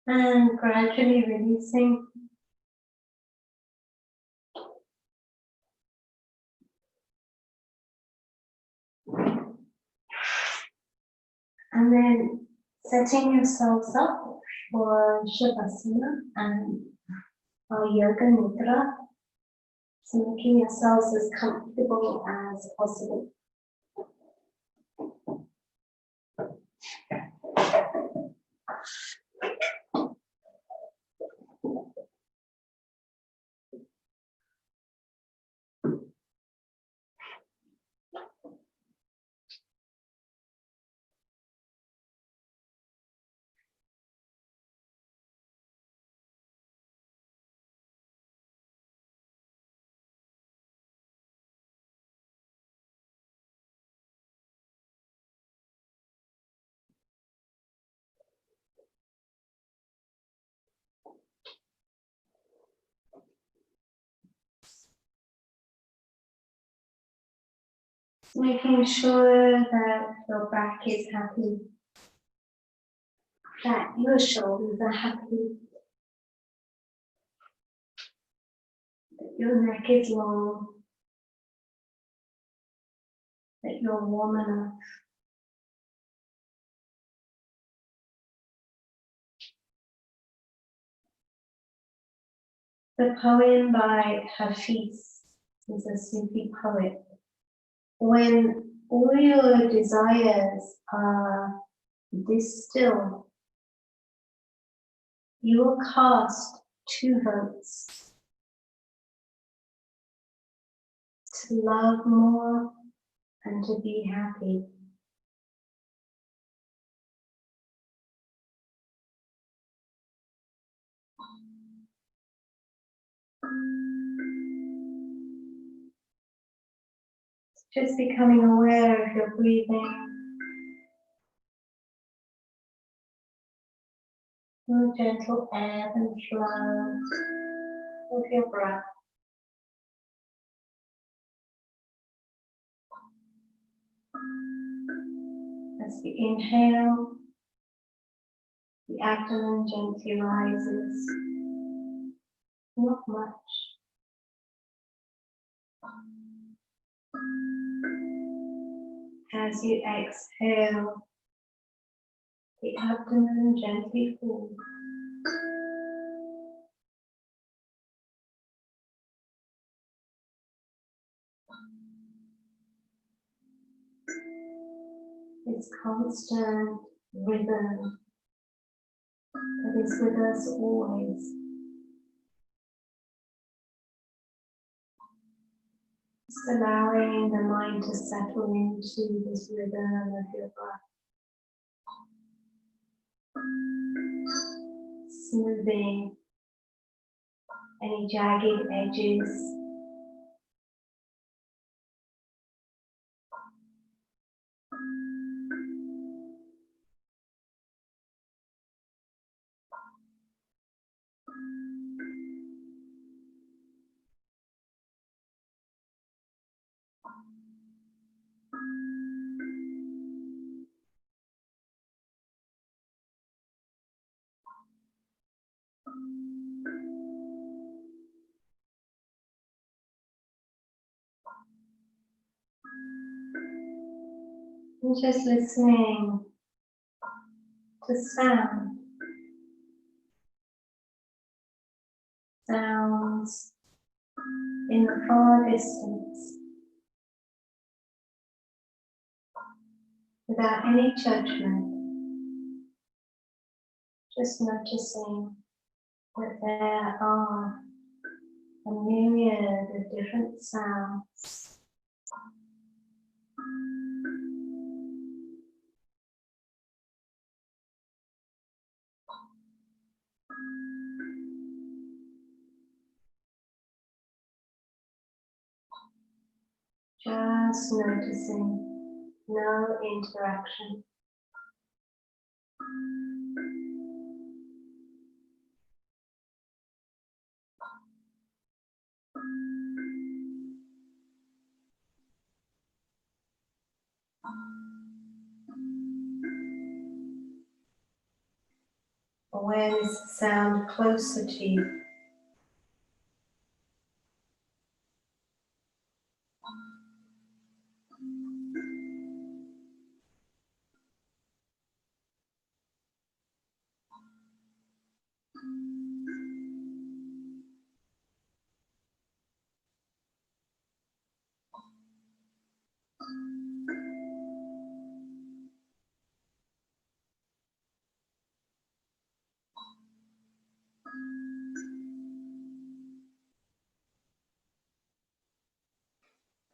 And gradually releasing. And then setting yourselves up for Shavasana and our yoga nidra. So making yourselves as comfortable as possible. Making sure that your back is happy, that your shoulders are happy, that your neck is long, that you're warm enough. The poem by Hafiz is a Sufi poet. When all your desires are distilled, you will cast 2 votes: to love more and to be happy. Just becoming aware of your breathing. A gentle ebb and flow. of your breath. As you inhale, the abdomen gently rises, not much. As you exhale, the abdomen gently falls. This constant rhythm that is with us always. Just allowing the mind to settle into this rhythm of your breath. Smoothing any jagged edges. And just listening to sound. Sounds in the far distance. Without any judgment. Just noticing that there are a myriad of different sounds. Just noticing, no interaction. Awareness of sound closer to you.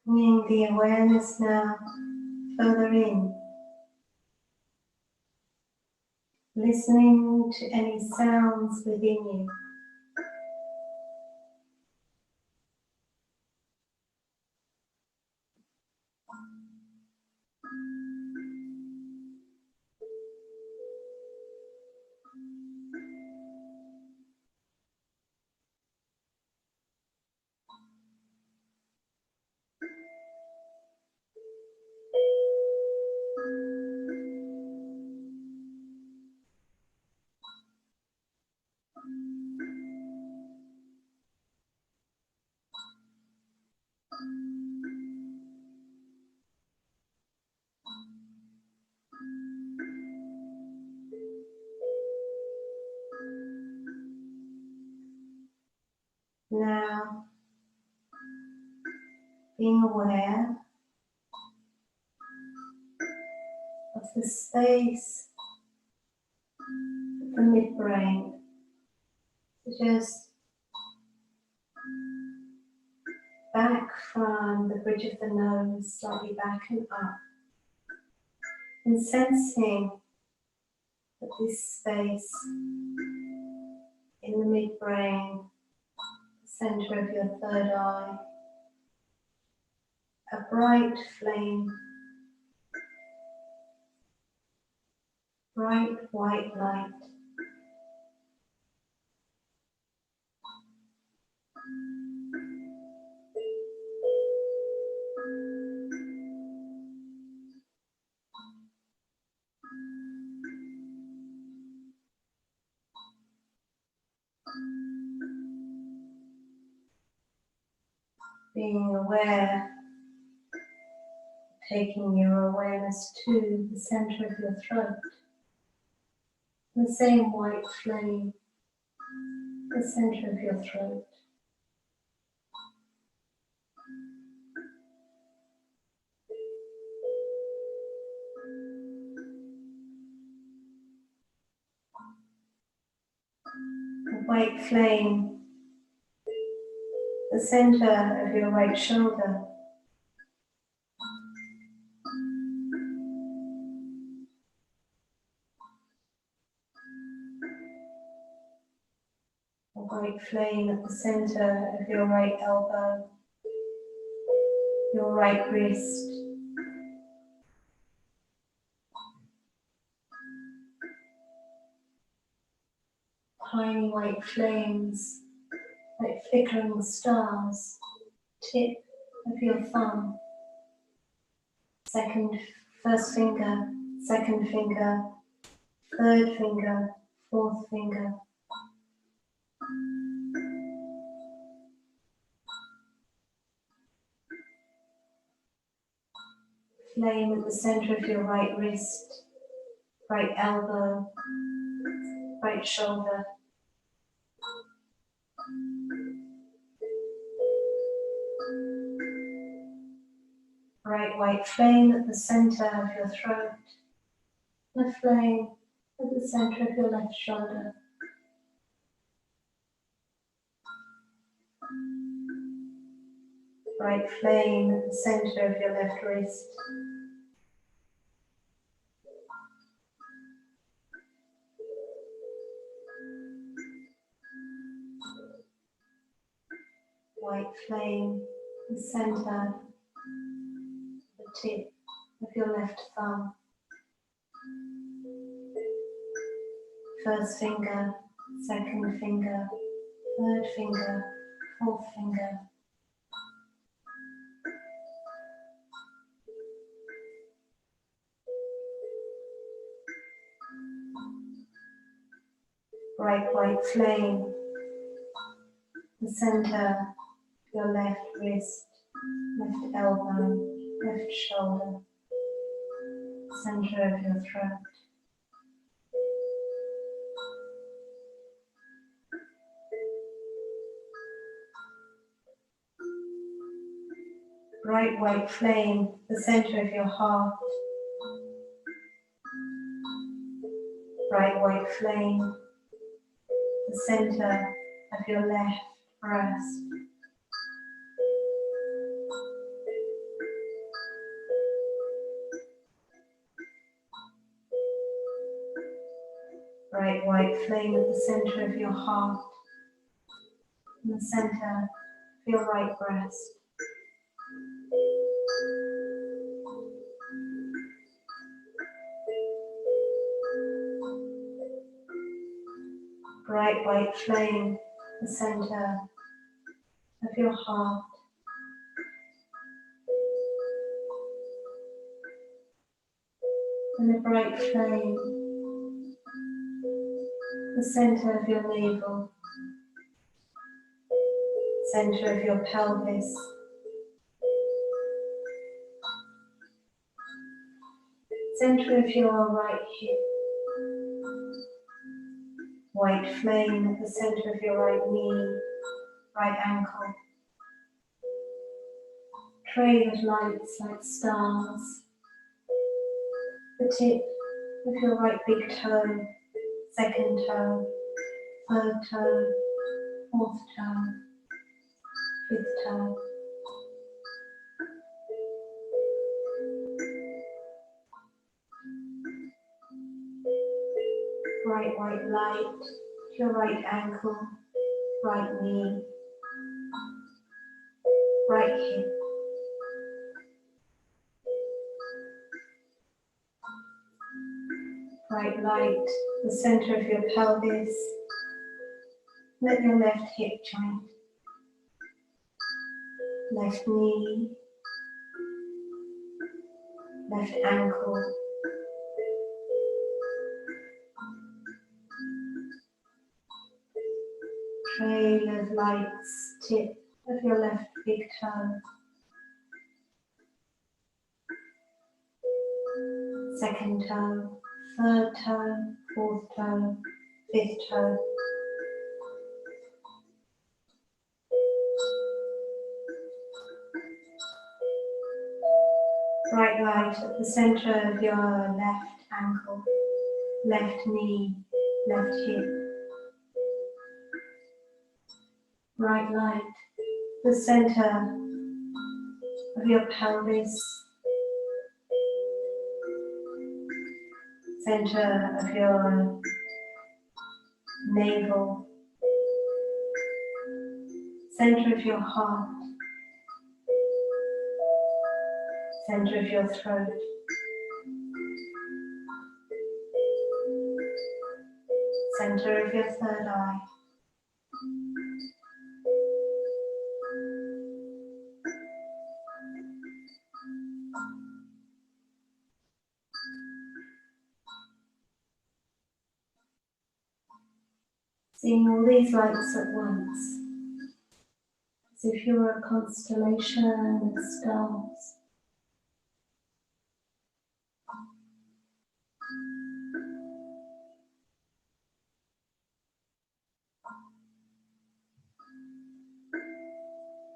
Bringing the awareness now further in. Listening to any sounds within you. Now, being aware of the space of the midbrain, so just back from the bridge of the nose, slightly back and up, and sensing that this space in the midbrain, center of your third eye, a bright flame, bright white light, Being aware, taking your awareness to the center of your throat, the same white flame, the center of your throat. The white flame, the center of your right shoulder. A white flame at the center of your right elbow, your right wrist. Tiny white flames, like flickering stars, tip of your thumb. First finger, second finger, third finger, fourth finger. Flame at the center of your right wrist, right elbow, right shoulder. Bright white flame at the center of your throat. The flame at the center of your left shoulder. Bright flame at the center of your left wrist. White flame, the center, the tip of your left thumb. First finger, second finger, third finger, fourth finger. Bright white flame, the center, your left wrist, left elbow, left shoulder, center of your throat. Bright white flame, the center of your heart. Bright white flame, the center of your left breast. Bright white flame at the center of your heart, in the center of your right breast. Bright white flame, the center of your heart. And a bright flame, the center of your navel, center of your pelvis, center of your right hip. White flame at the center of your right knee, right ankle. Trail of lights like stars. The tip of your right big toe, second toe, third toe, fourth toe, fifth toe. Bright white light, your right ankle, right knee, right hip. Bright light, the center of your pelvis. Let your left hip joint left knee, left ankle, trail of lights, tip of your left big toe, second toe, third toe, fourth toe, fifth toe. Bright light at the center of your left ankle, left knee, left hip. Bright light, the center of your pelvis, center of your navel, center of your heart, center of your throat, center of your third eye. Seeing all these lights at once, as if you were a constellation of stars.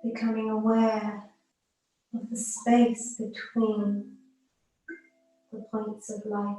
Becoming aware of the space between the points of light.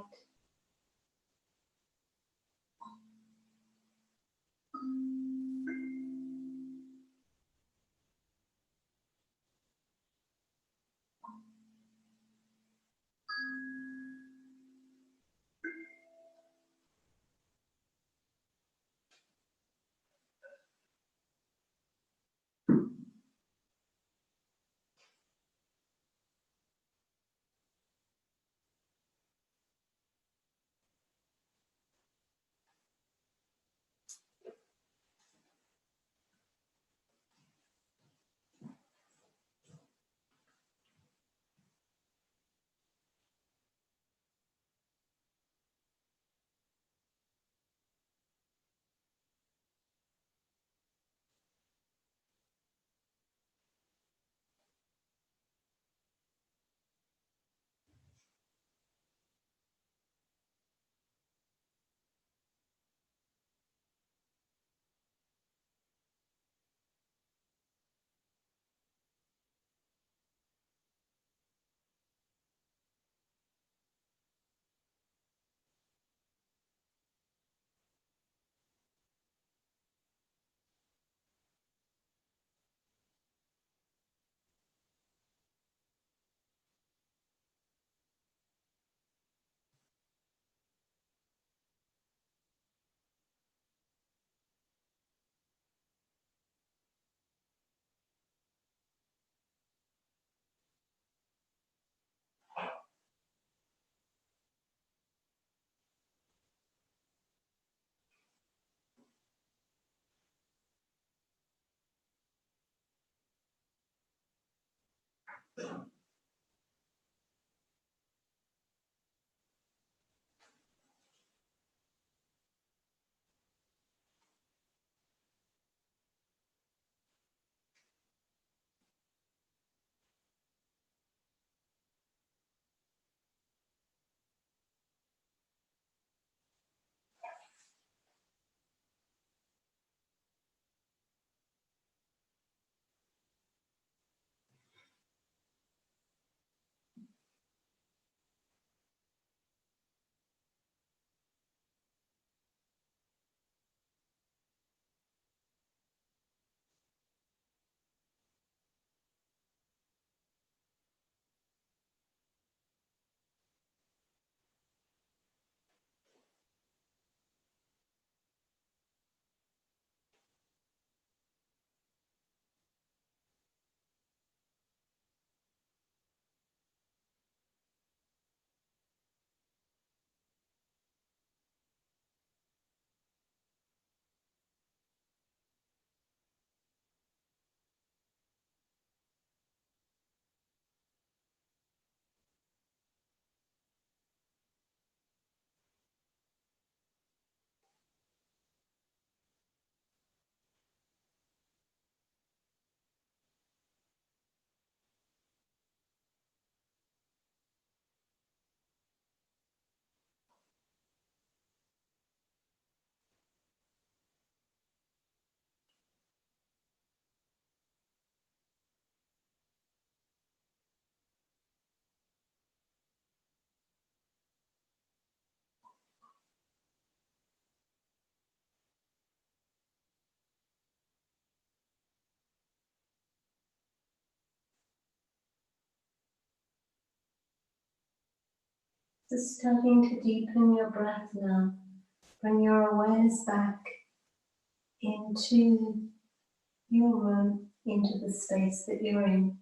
So starting to deepen your breath now. Bring your awareness back into your room, into the space that you're in.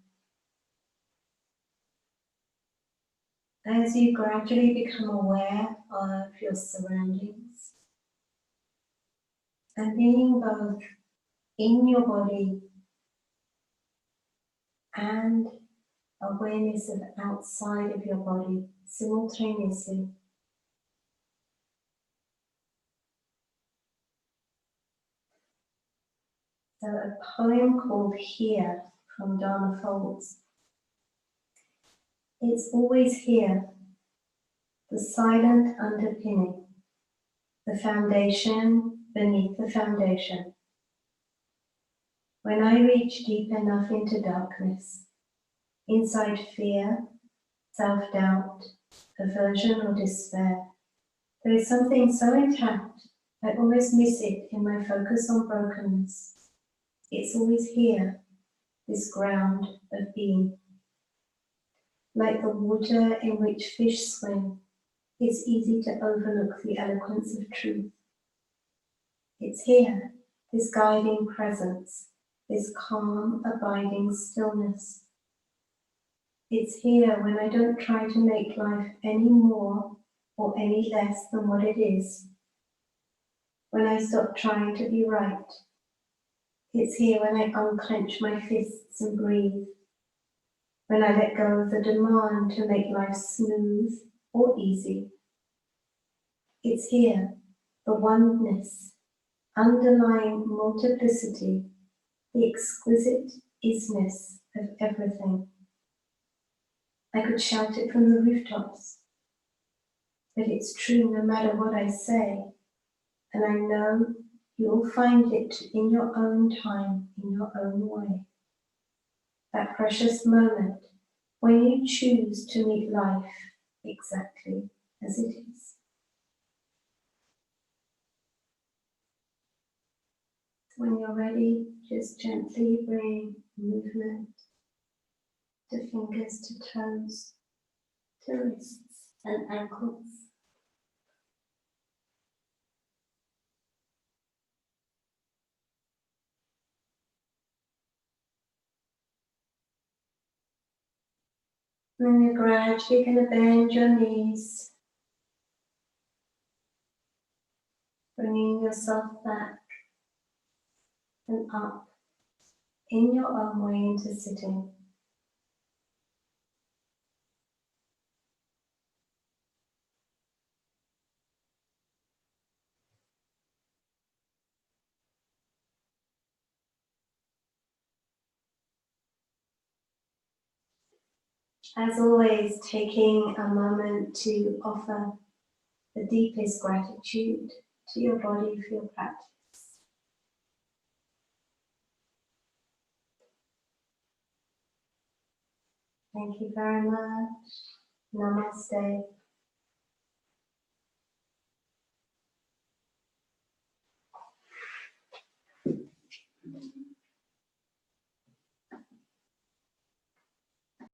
As you gradually become aware of your surroundings and being both in your body and awareness of outside of your body simultaneously. So a poem called Here from Dharma Folds. It's always here, the silent underpinning, the foundation beneath the foundation. When I reach deep enough into darkness, inside fear, self-doubt, aversion or despair, there is something so intact, I almost miss it in my focus on brokenness. It's always here, this ground of being. Like the water in which fish swim, it's easy to overlook the eloquence of truth. It's here, this guiding presence, this calm, abiding stillness. It's here when I don't try to make life any more or any less than what it is. When I stop trying to be right. It's here when I unclench my fists and breathe. When I let go of the demand to make life smooth or easy. It's here, the oneness, underlying multiplicity, the exquisite isness of everything. I could shout it from the rooftops, but it's true no matter what I say, and I know you'll find it in your own time, in your own way. That precious moment when you choose to meet life exactly as it is. When you're ready, just gently bring movement to fingers to toes, to wrists and ankles. And then you're gradually going to bend your knees, bringing yourself back and up in your own way into sitting. As always, taking a moment to offer the deepest gratitude to your body for your practice. Thank you very much. Namaste.